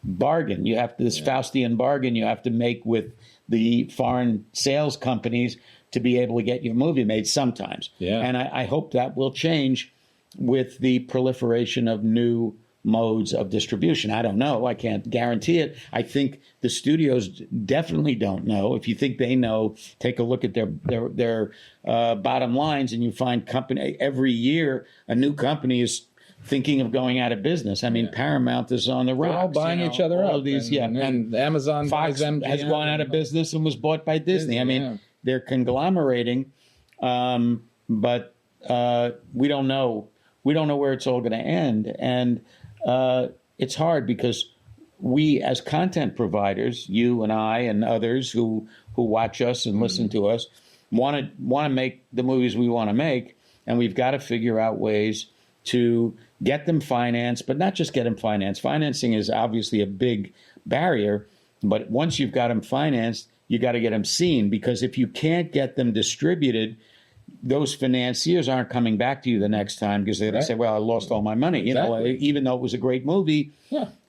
bargain. You have this Faustian bargain you have to make with the foreign sales companies to be able to get your movie made sometimes. Yeah. And I hope that will change with the proliferation of new modes of distribution. I don't know. I can't guarantee it. I think the studios definitely don't know. If you think they know, take a look at their bottom lines, and you find every year a new company is thinking of going out of business. Paramount is on the rocks. They're all buying each other up. And Amazon Fox has gone out of business and was bought by Disney. They're conglomerating, but we don't know. We don't know where it's all going to end. And it's hard because we, as content providers, you and I and others who watch us and listen to us, want to make the movies we want to make, and we've got to figure out ways to get them financed, but not just get them financed. Financing is obviously a big barrier, but once you've got them financed, you got to get them seen, because if you can't get them distributed, those financiers aren't coming back to you the next time, because they're going to say, well, I lost all my money. Even though it was a great movie,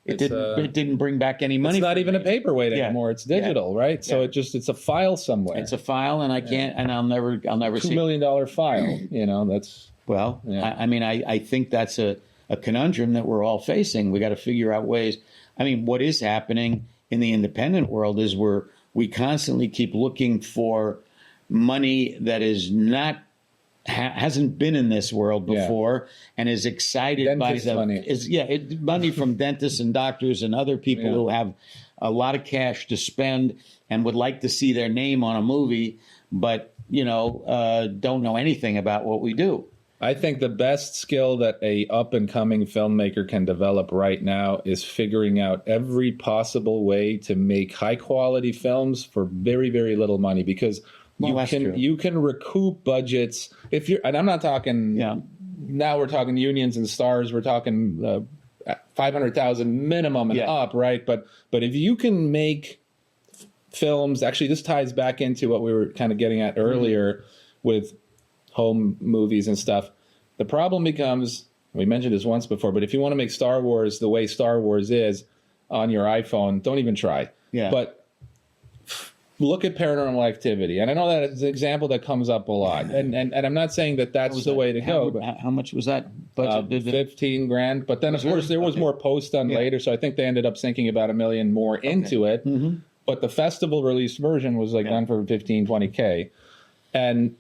it didn't bring back any money. It's not even a paperweight anymore. It's digital, right? So it's a file somewhere. It's a file, and I can't, and I'll never see $2 million file. That's... Well, I think that's a conundrum that we're all facing. We got to figure out ways. What is happening in the independent world is we constantly keep looking for money that is not hasn't been in this world before and is excited Dentist by money. Money from dentists and doctors and other people who have a lot of cash to spend and would like to see their name on a movie, but don't know anything about what we do. I think the best skill that a up and coming filmmaker can develop right now is figuring out every possible way to make high quality films for very, very little money, because you can recoup budgets if you're, and I'm not talking now we're talking unions and stars, we're talking 500,000 minimum and up, right? But if you can make films, actually this ties back into what we were kind of getting at earlier with home movies and stuff. The problem becomes, we mentioned this once before, but if you want to make Star Wars the way Star Wars is on your iPhone, don't even try. But look at Paranormal Activity. And I know that it's an example that comes up a lot. And I'm not saying that that's the way to go. But how much was that budget? 15 grand. But then, of course, there was more post done later. So I think they ended up sinking about $1 million more into it. But the festival released version was done for 15, 20K. And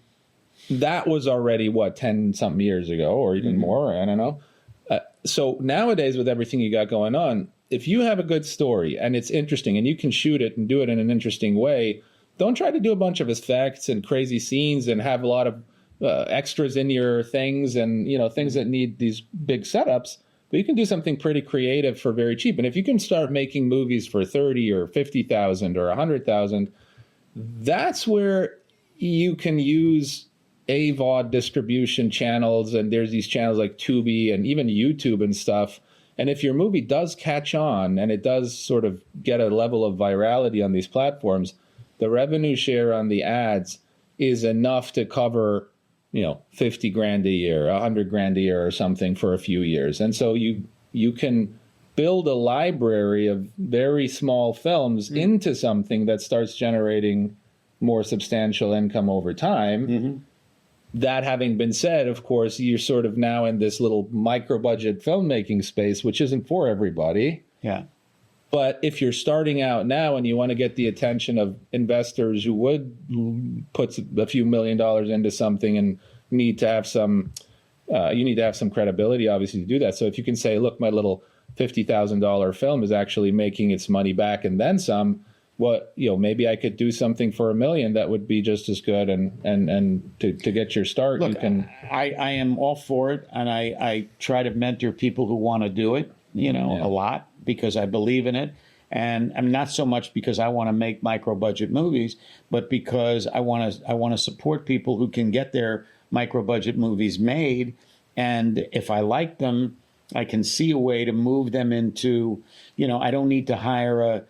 that was already, 10 something years ago or even more. I don't know. So nowadays, with everything you got going on, if you have a good story and it's interesting and you can shoot it and do it in an interesting way, don't try to do a bunch of effects and crazy scenes and have a lot of extras in your things and, things that need these big setups. But you can do something pretty creative for very cheap. And if you can start making movies for 30 or 50,000 or 100,000, that's where you can use AVOD distribution channels. And there's these channels like Tubi and even YouTube and stuff. And if your movie does catch on and it does sort of get a level of virality on these platforms, the revenue share on the ads is enough to cover, 50 grand a year, 100 grand a year or something for a few years. And so you can build a library of very small films into something that starts generating more substantial income over time. That having been said, of course, you're sort of now in this little micro-budget filmmaking space, which isn't for everybody. But if you're starting out now and you want to get the attention of investors who would put a few $1 million into something and need to have some, you need to have some credibility, obviously, to do that. So if you can say, look, my little $50,000 film is actually making its money back and then some, maybe I could do something for $1 million that would be just as good, and to get your start. Look, you can. I am all for it, and I try to mentor people who want to do it, a lot, because I believe in it, and I'm not so much because I want to make micro budget movies, but because I want to support people who can get their micro budget movies made, and if I like them, I can see a way to move them into, I don't need to hire a $1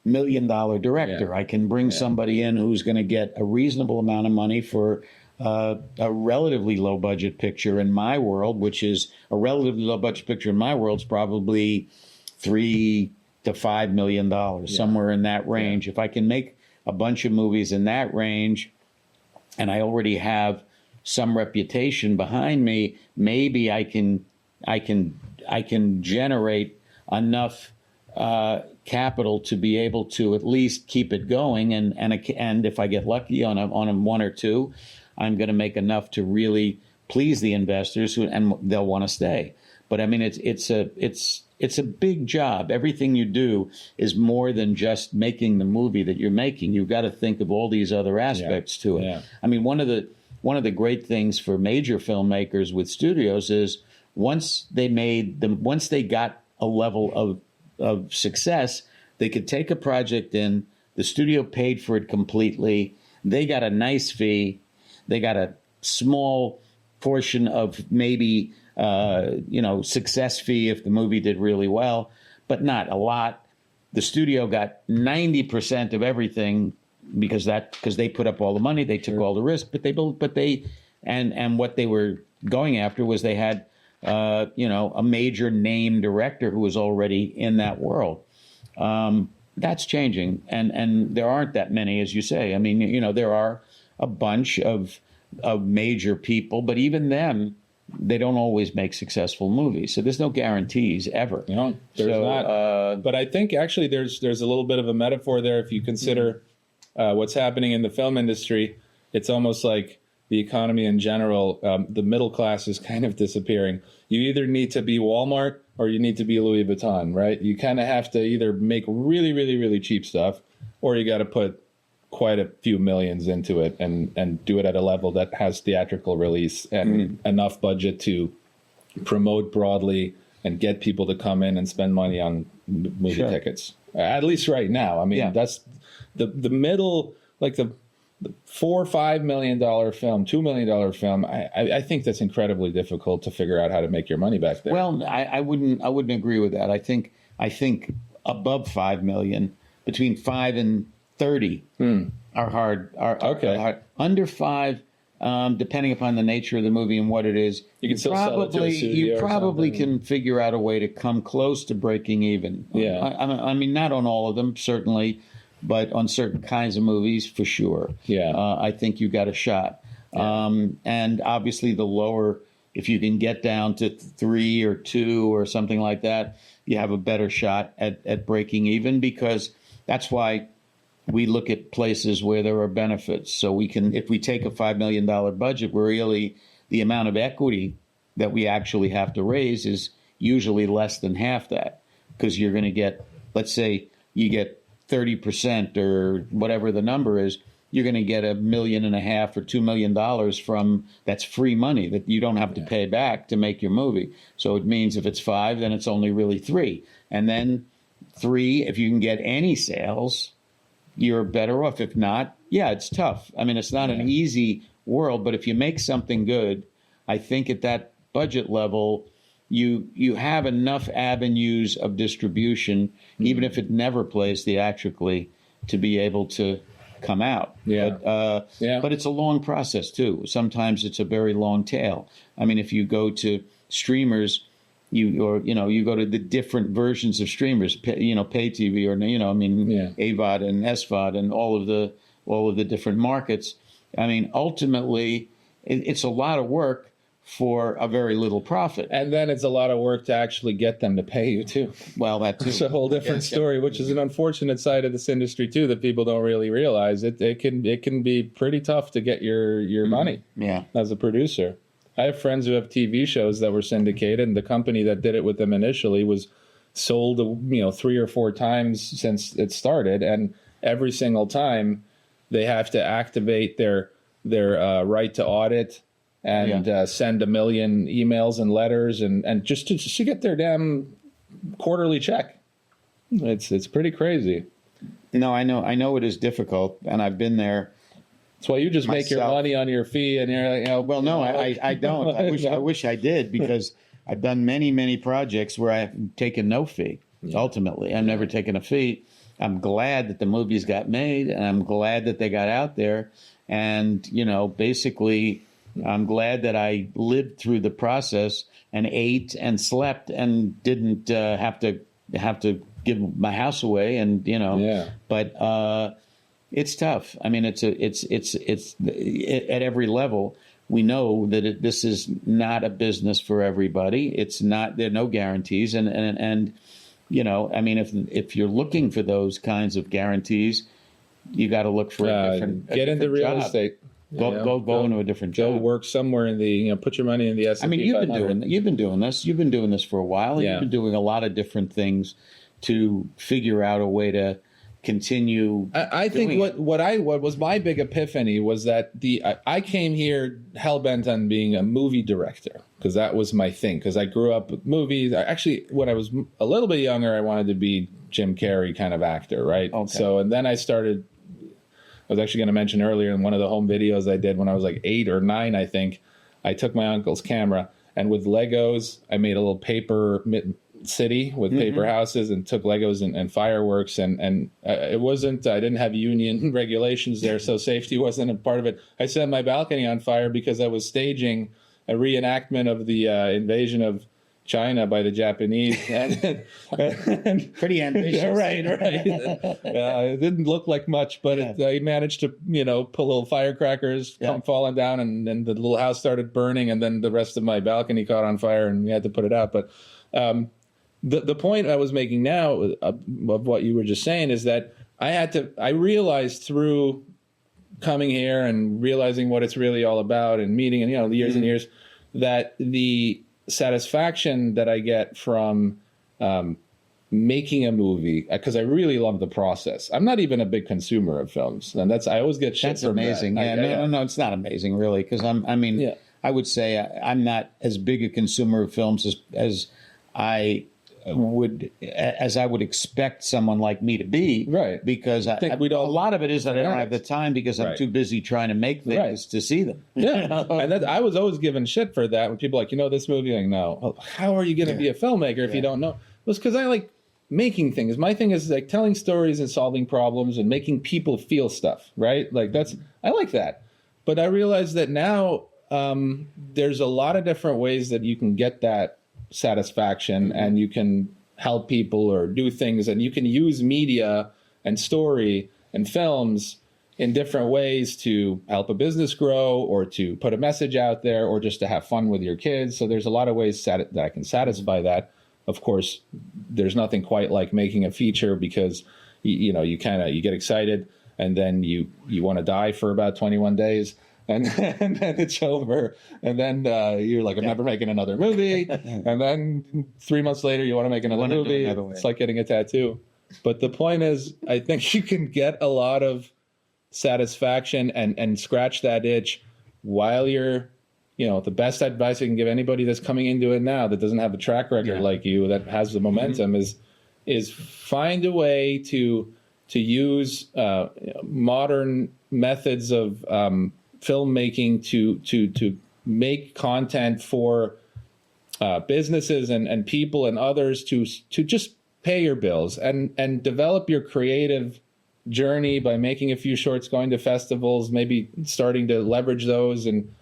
million director. I can bring somebody in who's going to get a reasonable amount of money for a relatively low budget picture in my world, which is a relatively low budget picture in my world is probably $3 to $5 million, somewhere in that range. If I can make a bunch of movies in that range, and I already have some reputation behind me, maybe I can generate enough capital to be able to at least keep it going, and if I get lucky on a one or two, I'm going to make enough to really please the investors and they'll want to stay. But I mean, it's a big job. Everything you do is more than just making the movie that you're making. You've got to think of all these other aspects to it. I mean, one of the great things for major filmmakers with studios is once they got a level of success, they could take a project in, the studio paid for it completely, they got a nice fee, they got a small portion of maybe success fee if the movie did really well, but not a lot. The studio got 90% of everything because they put up all the money, they took all the risk, and what they were going after was they had a major name director who was already in that world. That's changing, and there aren't that many, as you say. I mean, there are a bunch of major people, but even them, they don't always make successful movies. So there's no guarantees ever. There's not. But I think actually there's a little bit of a metaphor there if you consider what's happening in the film industry. It's almost like the economy in general, the middle class is kind of disappearing. You either need to be Walmart or you need to be Louis Vuitton, right? You kind of have to either make really, really, really cheap stuff, or you got to put quite a few millions into it and do it at a level that has theatrical release and enough budget to promote broadly and get people to come in and spend money on movie tickets. At least right now. I mean, that's the middle, like the $4 or $5 million film, $2 million film. I think that's incredibly difficult to figure out how to make your money back there. Well, I wouldn't agree with that. I think above 5 million, between 5 and 30 are hard. Are hard. Under 5, depending upon the nature of the movie and what it is, you can still sell it to a studio. You probably can figure out a way to come close to breaking even. Yeah. I mean, not on all of them, certainly, but on certain kinds of movies, for sure. Yeah. I think you got a shot. Yeah. And obviously, the lower, if you can get down to 3 or 2 or something like that, you have a better shot at breaking even, because that's why we look at places where there are benefits. So we can, if we take a $5 million budget, we're really, the amount of equity that we actually have to raise is usually less than half that, because you're going to get, let's say you get 30% or whatever the number is, you're going to get $1.5 million or $2 million from, that's free money that you don't have to pay back to make your movie. So it means if it's 5, then it's only really 3. And then 3, if you can get any sales, you're better off. If not, it's tough. I mean, it's not an easy world, but if you make something good, I think at that budget level, you have enough avenues of distribution, even if it never plays theatrically, to be able to come out. But it's a long process too. Sometimes it's a very long tail. I mean, if you go to streamers, you go to the different versions of streamers, pay TV or AVOD and SVOD and all of the different markets. I mean, ultimately, it's a lot of work for a very little profit. And then it's a lot of work to actually get them to pay you too. Well, that too. It's a whole different story, which is an unfortunate side of this industry too that people don't really realize. It can be pretty tough to get your money as a producer. I have friends who have TV shows that were syndicated, and the company that did it with them initially was sold 3 or 4 times since it started, and every single time they have to activate their right to audit and send 1 million emails and letters and just to get their damn quarterly check. It's pretty crazy. No, I know it is difficult, and I've been there. That's why you just make your money on your fee, and you're like, well, no, I don't. I wish I did, because I've done many projects where I've taken no fee. Ultimately, I've never taken a fee. I'm glad that the movies got made, and I'm glad that they got out there, and basically, I'm glad that I lived through the process and ate and slept and didn't have to give my house away, and but. It's tough. I mean, it's at every level. We know that this is not a business for everybody. It's not. There are no guarantees, and I mean, if you're looking for those kinds of guarantees, you got to look for a different. Get into real estate. Go into a different job. Go work somewhere in the put your money in the S&P. I mean, you've been doing this. You've been doing this for a while. You've been doing a lot of different things to figure out a way to continue. I think what was my big epiphany was that I came here hell-bent on being a movie director, because that was my thing, because I grew up with movies. Actually, when I was a little bit younger, I wanted to be Jim Carrey kind of actor, right? Okay. So, and then I was actually going to mention earlier in one of the home videos I did when I was like 8 or 9, I think, I took my uncle's camera, and with Legos, I made a little paper city with paper houses and took Legos and fireworks, and it wasn't, I didn't have union regulations there, so safety wasn't a part of it. I set my balcony on fire because I was staging a reenactment of the invasion of China by the Japanese. Pretty ambitious. Right. It didn't look like much, but I managed to, pull little firecrackers come falling down, and then the little house started burning, and then the rest of my balcony caught on fire, and we had to put it out. But the point I was making now of what you were just saying is that I realized through coming here and realizing what it's really all about and meeting and, the years and years, that the satisfaction that I get from making a movie, because I really love the process. I'm not even a big consumer of films, and I always get shit. That's amazing. That. No, it's not amazing really, because I would say I'm not as big a consumer of films as I would expect someone like me to be, right? Because a lot of it is that I don't have the time because I'm too busy trying to make things to see them. Yeah, and I was always given shit for that when people are like, this movie, like, no, well, how are you going to be a filmmaker if you don't know? Well, it's because I like making things. My thing is like telling stories and solving problems and making people feel stuff, right? Like I like that. But I realize that now there's a lot of different ways that you can get that satisfaction, and you can help people or do things, and you can use media and story and films in different ways to help a business grow, or to put a message out there, or just to have fun with your kids. So there's a lot of ways that I can satisfy that. Of course, there's nothing quite like making a feature, because you get excited, and then you want to die for about 21 days. And then it's over. And then you're like, I'm never making another movie. And then 3 months later, you want to make another movie. It's like getting a tattoo. But the point is, I think you can get a lot of satisfaction and scratch that itch while you're, the best advice I can give anybody that's coming into it now that doesn't have a track record like you, that has the momentum, is find a way to use modern methods of filmmaking to make content for businesses and people and others to just pay your bills and develop your creative journey by making a few shorts, going to festivals, maybe starting to leverage those, and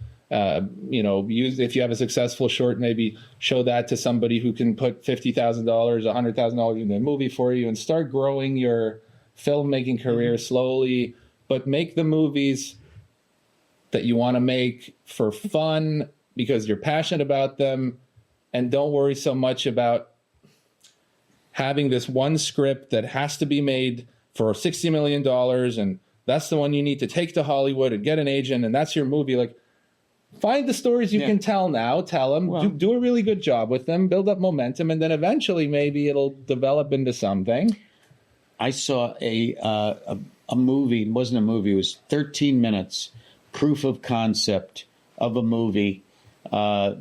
use, if you have a successful short, maybe show that to somebody who can put $50,000, $100,000 into a movie for you, and start growing your filmmaking career slowly, but make the movies that you want to make for fun because you're passionate about them, and don't worry so much about having this one script that has to be made for $60 million, and that's the one you need to take to Hollywood and get an agent, and that's your movie. Like, find the stories you can tell now, tell them, do a really good job with them, build up momentum, and then eventually maybe it'll develop into something. I saw a movie. It wasn't a movie. It was 13 minutes, proof of concept of a movie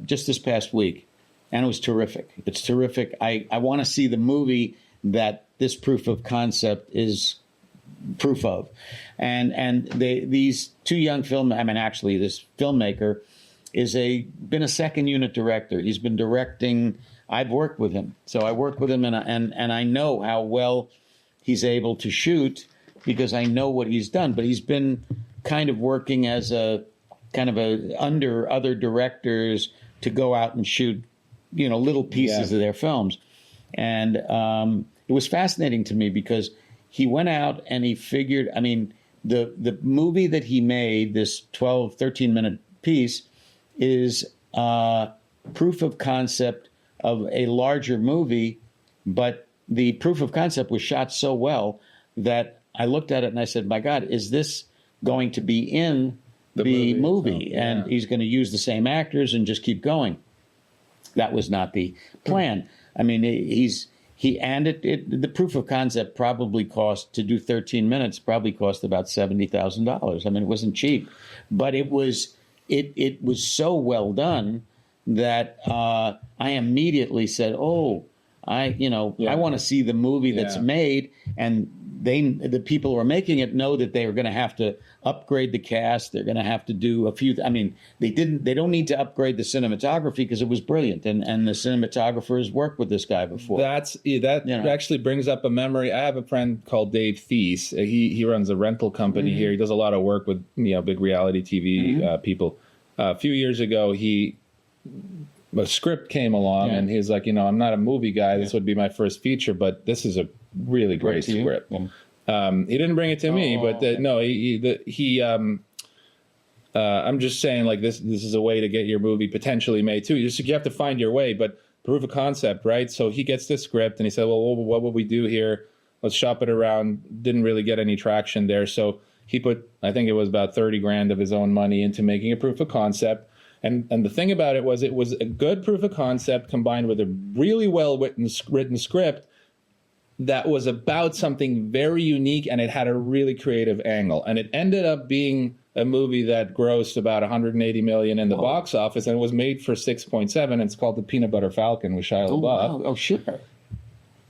just this past week. And it was terrific. It's terrific. I want to see the movie that this proof of concept is proof of. And these two young this filmmaker is been a second unit director. He's been directing. I've worked with him. So I work with him, and I know how well he's able to shoot because I know what he's done. But he's been kind of working as under other directors to go out and shoot, little pieces of their films. And it was fascinating to me because he went out and he figured, the movie that he made, this 13-minute piece, is proof of concept of a larger movie, but the proof of concept was shot so well that I looked at it and I said, my God, is this going to be in the movie? And he's going to use the same actors and just keep going. That was not the plan. The proof of concept probably cost, to do 13 minutes, probably cost about $70,000. It wasn't cheap, but it was so well done that I immediately said, I want to see the movie that's made. And the people who are making it know that they are going to have to upgrade the cast. They're going to have to do a few. They don't need to upgrade the cinematography because it was brilliant, and the cinematographer has worked with this guy before. That actually brings up a memory. I have a friend called Dave Thies. He runs a rental company here. He does a lot of work with big reality TV people. A few years ago, a script came along, and he's like, I'm not a movie guy. This would be my first feature, but this is a really great script. He didn't bring it to me, but I'm just saying, like, this is a way to get your movie potentially made too. You have to find your way, but proof of concept, right? So he gets this script and he said, well, what would we do here? Let's shop it around. Didn't really get any traction there. So He put, I think it was about 30 grand of his own money into making a proof of concept. And the thing about it was a good proof of concept combined with a really well written script that was about something very unique, and it had a really creative angle. And it ended up being a movie that grossed about 180 million in the box office, and was made for 6.7. It's called The Peanut Butter Falcon with Shia LaBeouf. Wow. Oh, sure.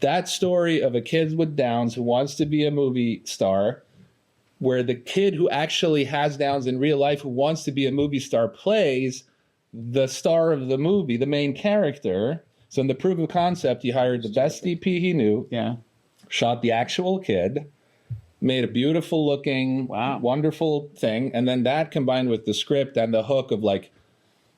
That story of a kid with Downs who wants to be a movie star, where the kid who actually has Downs in real life, who wants to be a movie star, plays the star of the movie, the main character. So in the proof of concept, he hired the best DP he knew, shot the actual kid, made a beautiful looking, wonderful thing. And then that combined with the script and the hook of like,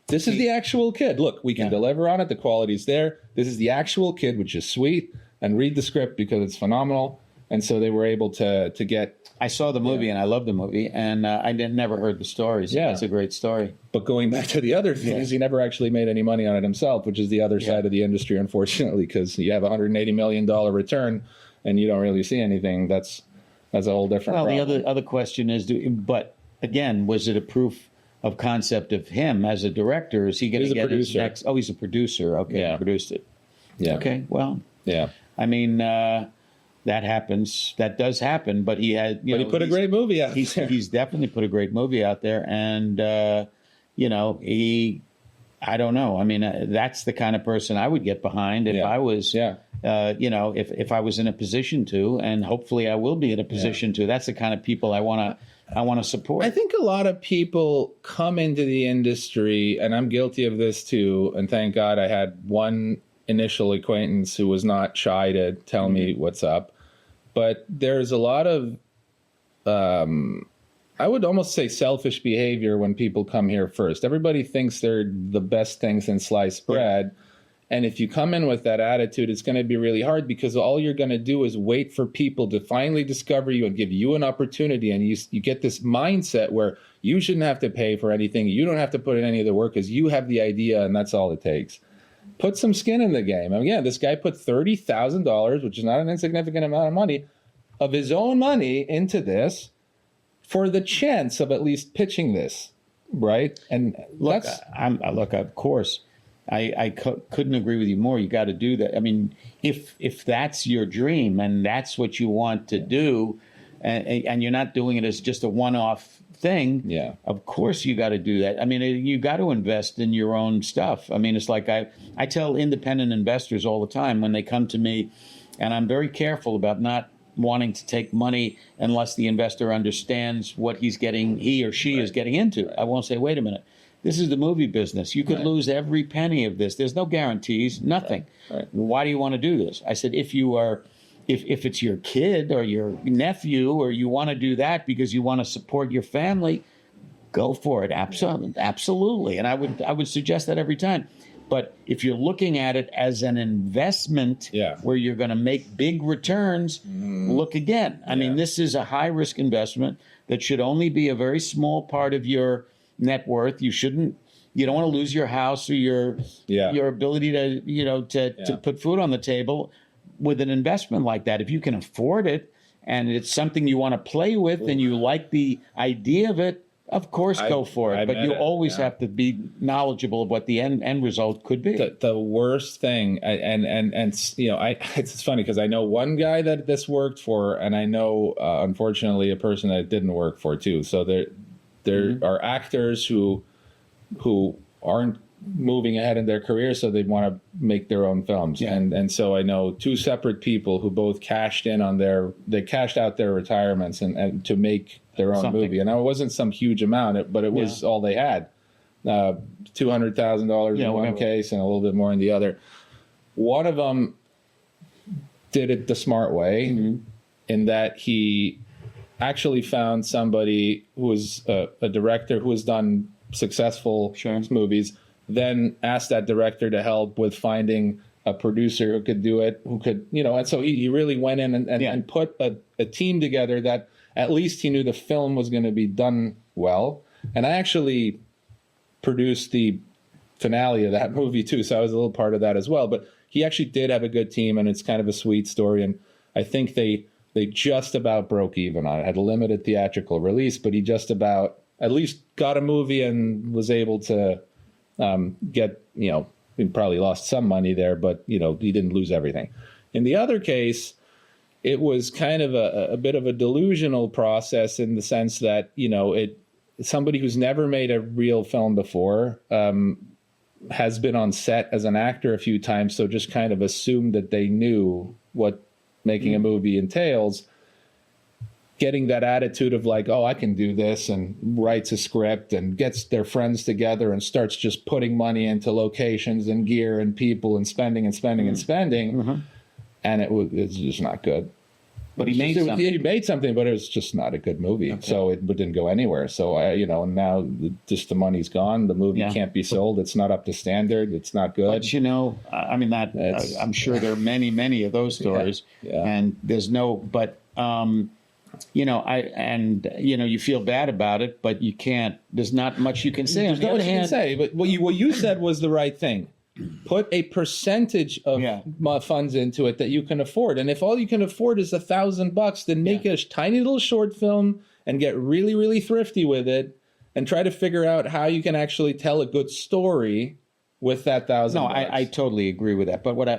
this is the actual kid. Look, we can deliver on it. The quality's there. This is the actual kid, which is sweet. And read the script because it's phenomenal. And so they were able to get... I saw the movie and I loved the movie, and I never heard the stories. Yeah. It's a great story. But going back to the other thing is he never actually made any money on it himself, which is the other side of the industry, unfortunately, because you have a $180 million return and you don't really see anything. That's a whole different problem. The other question is, but again, was it a proof of concept of him as a director? Is he going to get his next... Oh, he's a producer. Okay, he produced it. Yeah. Okay, well... Yeah. I mean... that happens. That does happen. But he had, he put a great movie out there. He's definitely put a great movie out there. And, I don't know. I mean, that's the kind of person I would get behind if I was, if I was in a position to, and hopefully I will be in a position to. That's the kind of people I want to support. I think a lot of people come into the industry, and I'm guilty of this too. And thank God I had one initial acquaintance who was not shy to tell me what's up. But there's a lot of, I would almost say selfish behavior when people come here first. Everybody thinks they're the best thing since sliced bread. And if you come in with that attitude, it's going to be really hard, because all you're going to do is wait for people to finally discover you and give you an opportunity. And you get this mindset where you shouldn't have to pay for anything. You don't have to put in any of the work because you have the idea and that's all it takes. Put some skin in the game. I mean, this guy put $30,000, which is not an insignificant amount of money, of his own money into this for the chance of at least pitching this, right? And look, of course, I couldn't agree with you more. You got to do that. I mean, if that's your dream and that's what you want to do, and you're not doing it as just a one-off thing, of course you got to do that. I mean, you got to invest in your own stuff. I mean, it's like I tell independent investors all the time when they come to me, and I'm very careful about not wanting to take money unless the investor understands what he or she is getting into. I won't say, wait a minute, this is the movie business. You could lose every penny of this. There's no guarantees, nothing. Why do you want to do this? I said, if it's your kid or your nephew, or you want to do that because you want to support your family, go for it. Absolutely. And I would suggest that every time. But if you're looking at it as an investment where you're going to make big returns, look again. I mean, this is a high-risk investment that should only be a very small part of your net worth. You don't want to lose your house or your ability to put food on the table with an investment like that. If you can afford it and it's something you want to play with and you like the idea of it, of course, go for it. But you always have to be knowledgeable of what the end result could be. The worst thing, it's funny because I know one guy that this worked for, and I know, unfortunately, a person that it didn't work for too. So there are actors who aren't moving ahead in their career, so they want to make their own films. And so I know two separate people who both cashed out their retirements and to make their own movie. And it wasn't some huge amount, but it was all they had. $200,000 in one case and a little bit more in the other. One of them did it the smart way in that he actually found somebody who was a director who has done successful movies, then asked that director to help with finding a producer who could do it, and so he really went in and put a team together that at least he knew the film was going to be done well. And I actually produced the finale of that movie too, so I was a little part of that as well. But he actually did have a good team, and it's kind of a sweet story. And I think they They just about broke even on it. Had a limited theatrical release, but he just about at least got a movie and was able to get, he probably lost some money there, but, he didn't lose everything. In the other case, it was kind of a bit of a delusional process in the sense that, somebody who's never made a real film before has been on set as an actor a few times, so just kind of assumed that they knew what making a movie entails, getting that attitude of like, oh, I can do this, and writes a script and gets their friends together and starts just putting money into locations and gear and people and spending and spending and spending. And it's just not good. But he made something. He made something, but it was just not a good movie. Okay. So it didn't go anywhere. So, and now just the money's gone. The movie can't be sold. It's not up to standard. It's not good. But, I'm sure there are many, many of those stories. And there's you feel bad about it, but you can't, there's not much you can say. There's not much you can say, but what you said was the right thing. Put a percentage of funds into it that you can afford. And if all you can afford is $1,000, then make a tiny little short film and get really, really thrifty with it and try to figure out how you can actually tell a good story with that $1,000. No, I totally agree with that. But what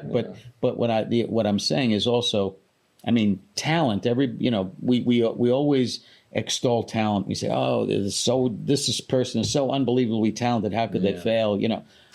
I'm saying is also, talent. We always extol talent. We say, oh, this person is so unbelievably talented. How could they fail?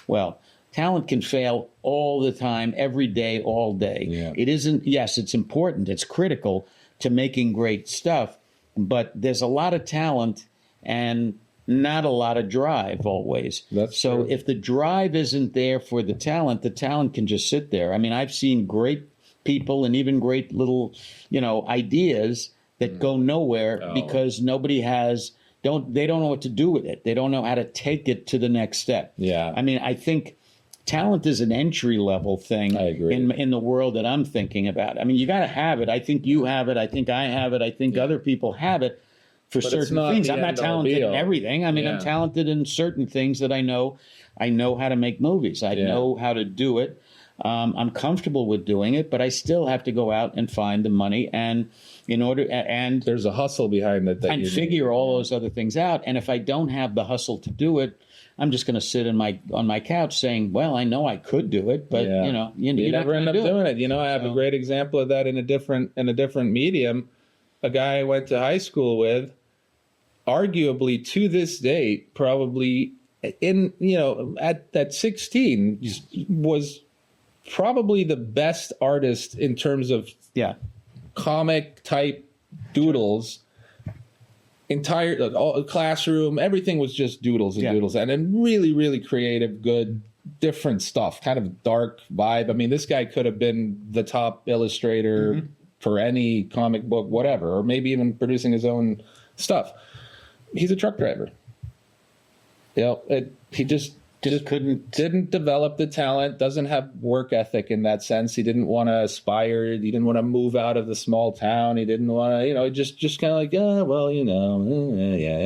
Well, talent can fail all the time, every day, all day. Yeah. It isn't. Yes, it's important. It's critical to making great stuff. But there's a lot of talent and not a lot of drive always. So if the drive isn't there for the talent can just sit there. I've seen great people and even great little, ideas that go nowhere because nobody they don't know what to do with it. They don't know how to take it to the next step. Yeah. I think talent is an entry level thing. I agree. In the world that I'm thinking about. You got to have it. I think you have it. I think I have it. I think other people have it for certain things. I'm not talented in everything. I'm talented in certain things that I know. I know how to make movies. I know how to do it. I'm comfortable with doing it, but I still have to go out and find the money, and there's a hustle behind it and figure all those other things out. And if I don't have the hustle to do it, I'm just going to sit on my couch saying, "Well, I know I could do it, but you never end up doing it." I have a great example of that in a different medium. A guy I went to high school with, arguably to this date, probably at 16 was probably the best artist in terms of comic type doodles. Entire classroom, everything was just doodles and doodles, and then really, really creative, good, different stuff, kind of dark vibe. This guy could have been the top illustrator for any comic book, whatever, or maybe even producing his own stuff. He's a truck driver. He just didn't develop the talent, doesn't have work ethic in that sense. He didn't want to aspire. He didn't want to move out of the small town. He didn't want to, just kind of like,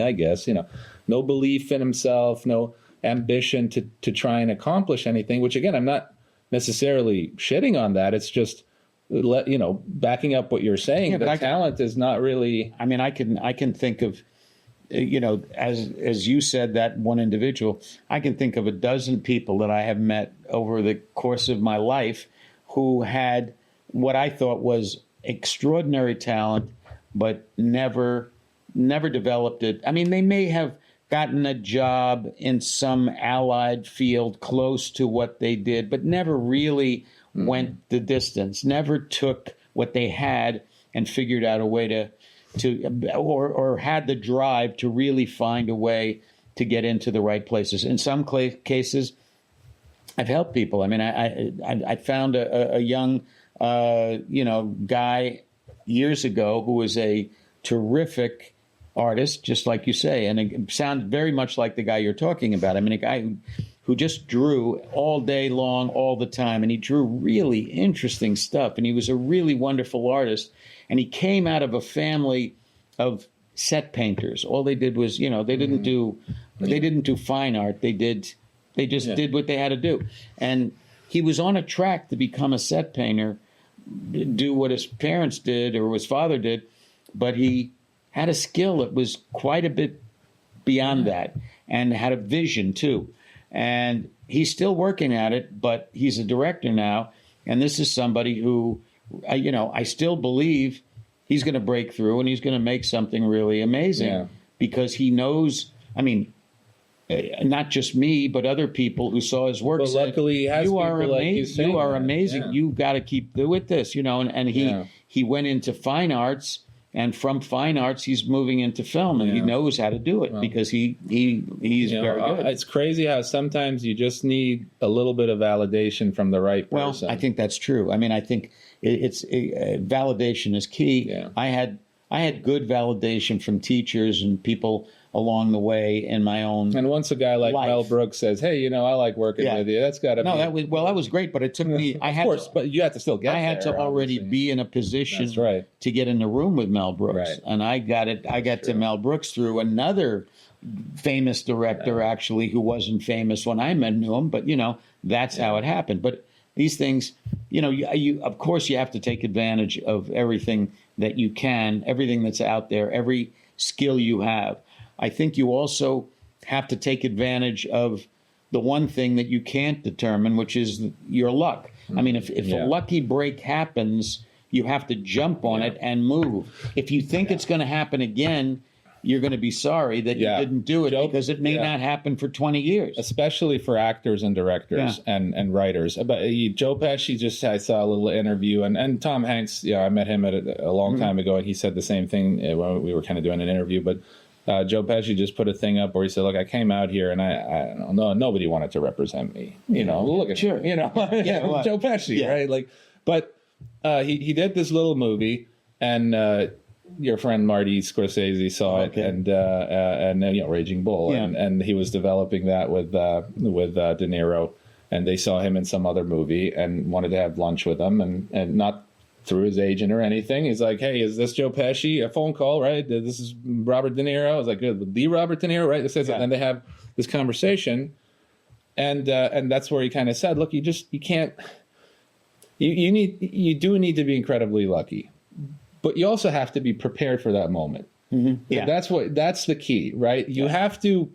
I guess, no belief in himself, no ambition to try and accomplish anything, which again, I'm not necessarily shitting on that. It's just, backing up what you're saying, the talent is not really. I can think of, as you said, that one individual, I can think of a dozen people that I have met over the course of my life who had what I thought was extraordinary talent, but never developed it. They may have gotten a job in some allied field close to what they did, but never really went the distance, never took what they had and figured out a way to had the drive to really find a way to get into the right places. In some cases, I've helped people. I found a young, guy years ago who was a terrific artist, just like you say, and it sounded very much like the guy you're talking about. A guy who just drew all day long, all the time, and he drew really interesting stuff, and he was a really wonderful artist. And he came out of a family of set painters. All they did was, they didn't do fine art. They just did what they had to do. And he was on a track to become a set painter, do what his parents did or his father did, but he had a skill that was quite a bit beyond that, and had a vision too. And he's still working at it, but he's a director now. And this is somebody who, I still believe he's going to break through and he's going to make something really amazing because he knows, not just me, but other people who saw his work. But luckily, he has you are amazing. You are amazing. Yeah. You've got to keep with this, and he went into fine arts. And from fine arts, he's moving into film, and he knows how to do it because he's very good. It's crazy how sometimes you just need a little bit of validation from the right person. Well, I think that's true. I think validation is key. Yeah. I had good validation from teachers and people along the way in my own. And once a guy like life. Mel Brooks says, "Hey, I like working with you," that's got to be. That was great, but it took me. But you had to still get. I had there, to already obviously. be in a position to get in the room with Mel Brooks, Right. and I got to Mel Brooks through another famous director, actually, who wasn't famous when I knew him, but that's how it happened. But these things, you of course you have to take advantage of everything that you can, everything that's out there, every skill you have. I think you also have to take advantage of the one thing that you can't determine, which is your luck. If a lucky break happens, you have to jump on it and move. If you think it's going to happen again, you're going to be sorry that you didn't do it because it may not happen for 20 years. Especially for actors and directors and writers. But Joe Pesci, I saw a little interview, and Tom Hanks, I met him at a long time ago, and he said the same thing when we were kind of doing an interview. But Joe Pesci just put a thing up where he said, "Look, I came out here and I don't know, nobody wanted to represent me. Look at Joe Pesci, right? But he did this little movie, and your friend Marty Scorsese saw it, and Raging Bull, and he was developing that with De Niro, and they saw him in some other movie and wanted to have lunch with him, and not through his agent or anything. He's like, "Hey, is this Joe Pesci?" A phone call, right? "This is Robert De Niro." I was like, "The Robert De Niro, right?" And they have this conversation, and that's where he kind of said, "Look, you can't. You do need to be incredibly lucky, but you also have to be prepared for that moment." Mm-hmm. Yeah, that's the key, right? You have to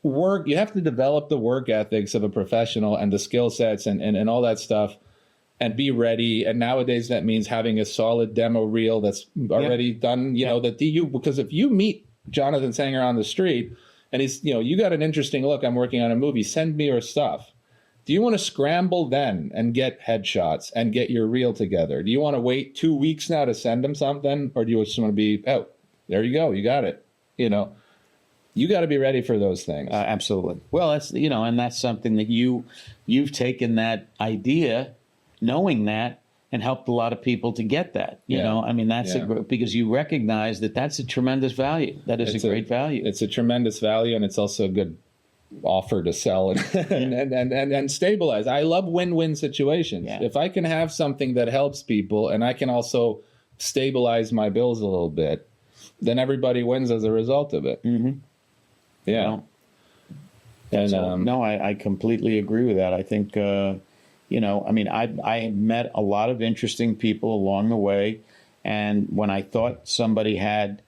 work. You have to develop the work ethics of a professional and the skill sets and all that stuff. And be ready. And nowadays that means having a solid demo reel that's already done, because if you meet Jonathan Sanger on the street and he's, you got an interesting look, I'm working on a movie, send me your stuff. Do you want to scramble then and get headshots and get your reel together? Do you want to wait 2 weeks now to send him something? Or do you just want to be, there you go, you got it. You got to be ready for those things. Absolutely. Well, that's, and that's something that you've taken that idea, knowing that, and helped a lot of people to get that. That's because you recognize that that's a tremendous value. That is a great value. It's a tremendous value, and it's also a good offer to sell and stabilize. I love win-win situations. Yeah. If I can have something that helps people and I can also stabilize my bills a little bit, then everybody wins as a result of it. Mm-hmm. Yeah. I completely agree with that. I think. I met a lot of interesting people along the way. And when I thought somebody had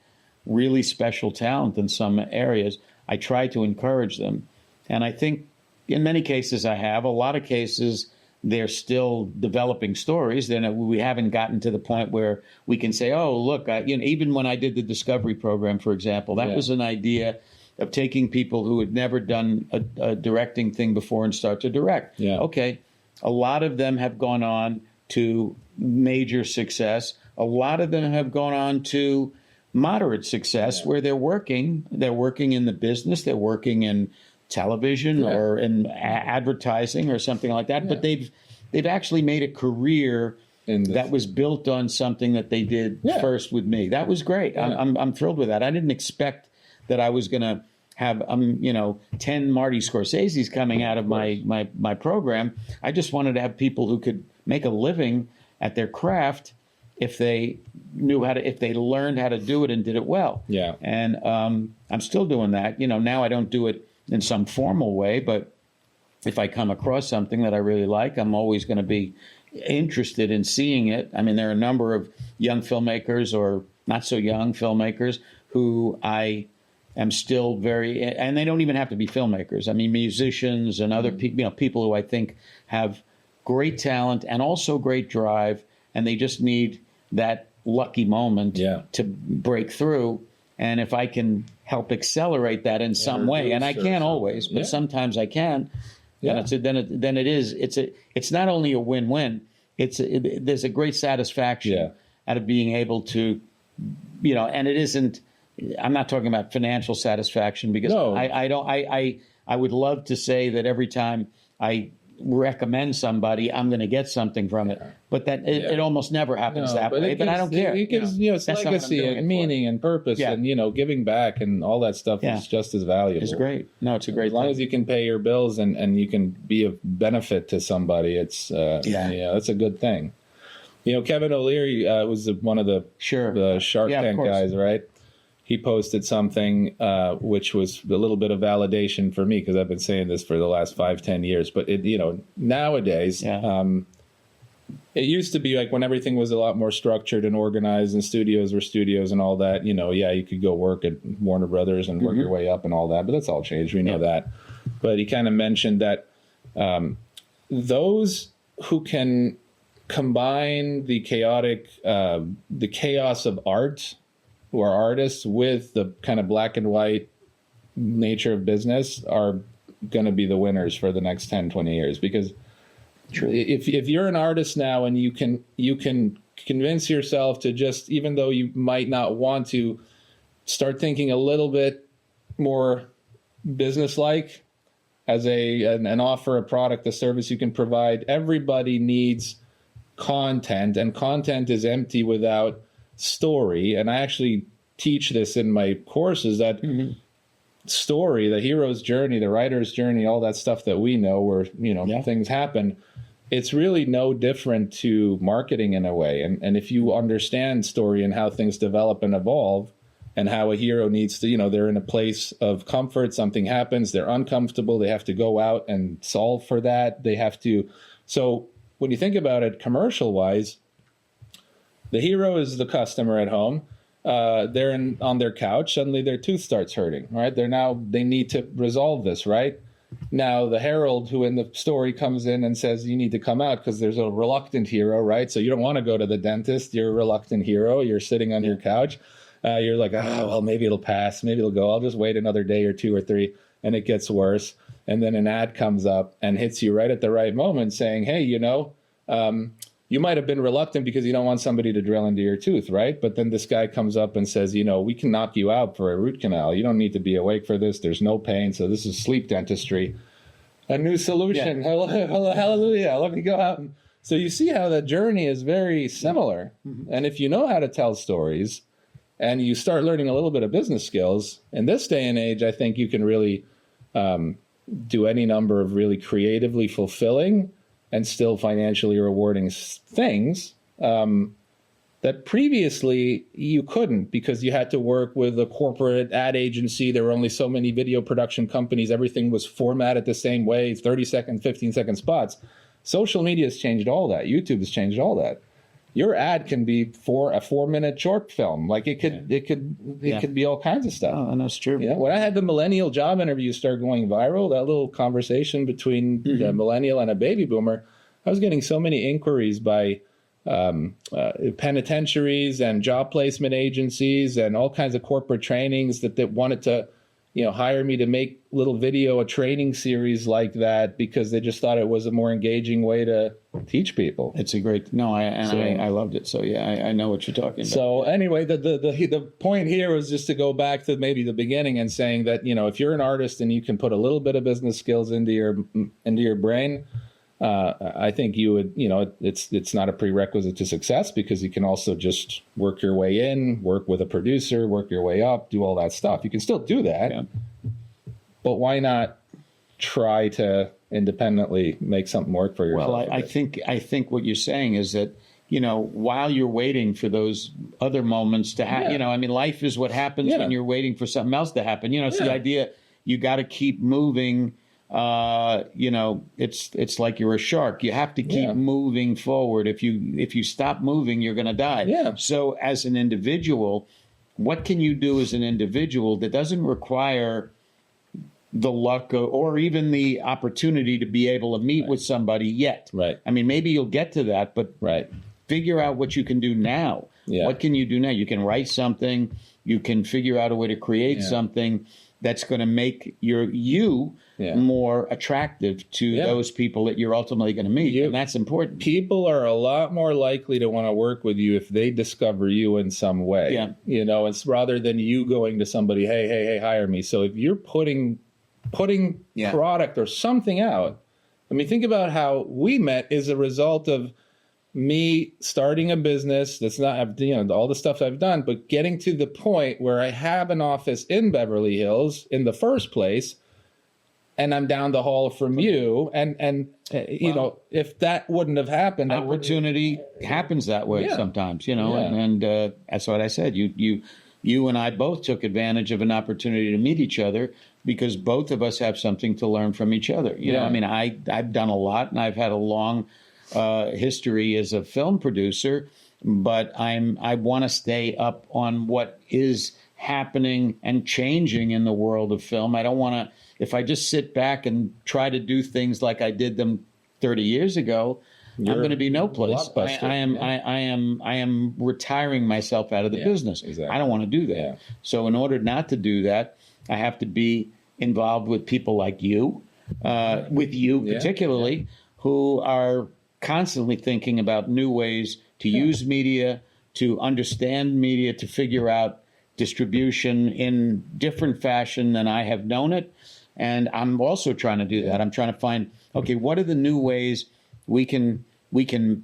really special talent in some areas, I tried to encourage them. And I think in many cases I have. A lot of cases, they're still developing stories. We haven't gotten to the point where we can say, oh, look, even when I did the Discovery program, for example, that was an idea of taking people who had never done a directing thing before and start to direct. Yeah. Okay. A lot of them have gone on to major success. A lot of them have gone on to moderate success where they're working in the business, they're working in television or in advertising or something like that. Yeah. But they've actually made a career that was built on something that they did first with me. That was great. Yeah. I'm thrilled with that. I didn't expect that I was going to have 10 Marty Scorseses coming out of my program. I just wanted to have people who could make a living at their craft if they learned how to do it and did it well. Yeah. And I'm still doing that. Now I don't do it in some formal way, but if I come across something that I really like, I'm always going to be, interested in seeing it. I mean, there are a number of young filmmakers or not so young filmmakers who I am still very, and they don't even have to be filmmakers. I mean, musicians and other people, people who I think have great talent and also great drive, and they just need that lucky moment to break through. And if I can help accelerate that in some way, and I can't always, but sometimes I can, then it's not only a win-win. There's a great satisfaction out of being able to, and it isn't. I'm not talking about financial satisfaction because I would love to say that every time I recommend somebody, I'm going to get something from it, but that it almost never happens that way. But I don't care. It gives it's legacy and meaning and purpose, and giving back and all that stuff is just as valuable. It's great. No, it's a great. As long as you can pay your bills and you can be of benefit to somebody, it's that's a good thing. Kevin O'Leary was one of the Shark Tank guys, right? He posted something which was a little bit of validation for me because I've been saying this for the last 5-10 years. But nowadays, it used to be like when everything was a lot more structured and organized, and studios were studios and all that. You could go work at Warner Brothers and work your way up and all that. But that's all changed. We know that. But he kind of mentioned that those who can combine the chaos of art, who are artists, with the kind of black and white nature of business are going to be the winners for the next 10, 20 years. Because if you're an artist now and you can convince yourself to just, even though you might not want to, start thinking a little bit more business-like as an offer, a product, a service you can provide. Everybody needs content, and content is empty without story. And I actually teach this in my courses, that story, the hero's journey, the writer's journey, all that stuff that we know where things happen, it's really no different to marketing in a way. And if you understand story and how things develop and evolve, and how a hero needs to, they're in a place of comfort, something happens, they're uncomfortable, they have to go out and solve for that, so when you think about it commercial wise, the hero is the customer at home. They're on their couch. Suddenly their tooth starts hurting, right? They need to resolve this, right? Now the herald who in the story comes in and says, you need to come out because there's a reluctant hero, right? So you don't want to go to the dentist. You're a reluctant hero. You're sitting on your couch. You're like, well, maybe it'll pass. Maybe it'll go. I'll just wait another day or 2 or 3. And it gets worse. And then an ad comes up and hits you right at the right moment saying, hey, you might have been reluctant because you don't want somebody to drill into your tooth, right? But then this guy comes up and says, we can knock you out for a root canal. You don't need to be awake for this. There's no pain. So this is sleep dentistry. A new solution. Yeah. Hallelujah. Let me go out. So you see how the journey is very similar. Mm-hmm. And if you know how to tell stories and you start learning a little bit of business skills, in this day and age, I think you can really do any number of really creatively fulfilling and still financially rewarding things that previously you couldn't, because you had to work with a corporate ad agency. There were only so many video production companies. Everything was formatted the same way, 30-second, 15-second spots. Social media has changed all that. YouTube has changed all that. Your ad can be for a 4-minute short film. Like it could be all kinds of stuff. Oh, and that's true. When I had the millennial job interview start going viral, that little conversation between the millennial and a baby boomer, I was getting so many inquiries by penitentiaries and job placement agencies and all kinds of corporate trainings that wanted to, hire me to make little video, a training series like that, because they just thought it was a more engaging way to teach people. It's a great, I loved it. So yeah, I know what you're talking about. So anyway, the point here was just to go back to maybe the beginning and saying that, if you're an artist and you can put a little bit of business skills into your brain, I think you would, it's not a prerequisite to success, because you can also just work your way in, work with a producer, work your way up, do all that stuff. You can still do that, but why not try to independently make something work for yourself? Well, I think what you're saying is that, while you're waiting for those other moments to happen, life is what happens when you're waiting for something else to happen. It's the idea you got to keep moving you know, it's like you're a shark. You have to keep moving forward. If you stop moving, you're going to die. Yeah. So as an individual, what can you do as an individual that doesn't require the luck or even the opportunity to be able to meet with somebody yet? Right. I mean, maybe you'll get to that, but figure out what you can do now. Yeah. What can you do now? You can write something. You can figure out a way to create something that's going to make you more attractive to those people that you're ultimately going to meet. And that's important. People are a lot more likely to want to work with you if they discover you in some way. Yeah. You know, it's rather than you going to somebody, hey, hire me. So if you're putting product or something out, I mean, think about how we met is a result of me starting a business that's not, you know, all the stuff I've done, but getting to the point where I have an office in Beverly Hills in the first place, and I'm down the hall from you. And you know, if that wouldn't have happened, opportunity happens that way sometimes, you know, and that's what I said. You and I both took advantage of an opportunity to meet each other because both of us have something to learn from each other. You know, I mean, I've done a lot, and I've had a long history as a film producer, but I want to stay up on what is happening and changing in the world of film. I don't want to, if I just sit back and try to do things like I did them 30 years ago, I'm going to be no place. I am retiring myself out of the business. Exactly. I don't want to do that. Yeah. So in order not to do that, I have to be involved with people like you, with you particularly, who are constantly thinking about new ways to use media, to understand media, to figure out distribution in different fashion than I have known it. And I'm also trying to do that. I'm trying to find, okay, what are the new ways we can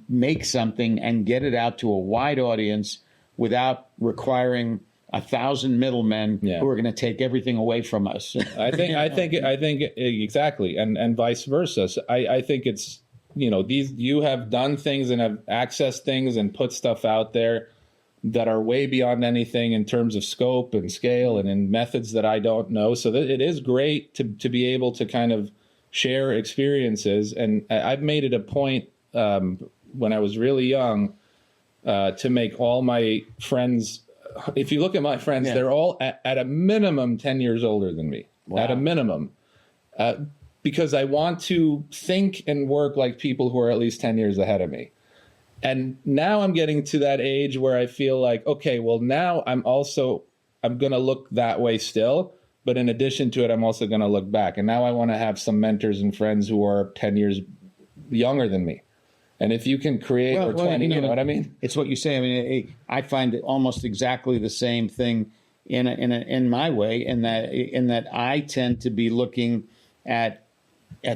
make something and get it out to a wide audience without requiring 1,000 middlemen who are going to take everything away from us. I think exactly, and vice versa. So I think it's, you know, you have done things and have accessed things and put stuff out there that are way beyond anything in terms of scope and scale and in methods that I don't know. So that it is great to be able to kind of share experiences. And I've made it a point when I was really young to make all my friends, if you look at my friends, they're all at a minimum 10 years older than me. Wow. At a minimum. Because I want to think and work like people who are at least 10 years ahead of me. And now I'm getting to that age where I feel like, okay, well, now I'm going to look that way still. But in addition to it, I'm also going to look back. And now I want to have some mentors and friends who are 10 years younger than me. And if you can create, or 20, you know what I mean? It's what you say. I mean, I find it almost exactly the same thing in my way, in that I tend to be looking at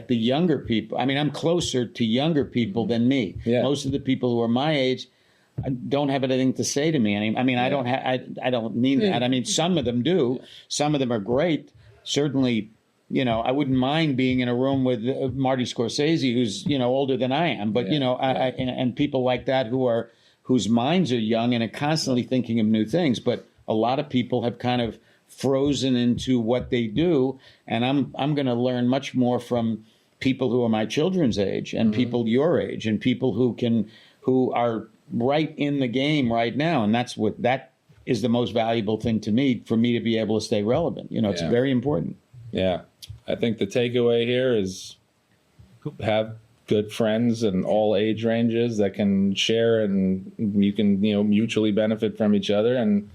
the younger people. I mean, I'm closer to younger people than me. Yeah. Most of the people who are my age don't have anything to say to me. I mean, I don't mean that. I mean, some of them do. Some of them are great. Certainly, you know, I wouldn't mind being in a room with Marty Scorsese, who's, you know, older than I am. But, you know, and people like that whose minds are young and are constantly thinking of new things. But a lot of people have kind of frozen into what they do, and I'm going to learn much more from people who are my children's age and people your age and people who are right in the game right now, and that is the most valuable thing to me, for me to be able to stay relevant. You know, it's very important. Yeah, I think the takeaway here is have good friends in all age ranges that can share, and you can, you know, mutually benefit from each other, and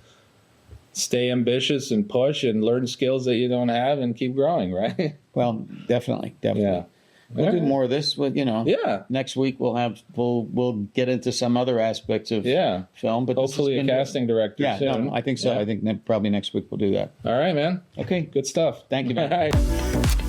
stay ambitious and push and learn skills that you don't have and keep growing, right? Well, definitely. Yeah. We'll do more of this, but, you know, next week we'll get into some other aspects of film, but hopefully a casting director soon. No, I think so. I think probably next week we'll do that. All right, man. Okay. Good stuff. Thank you, man. All right.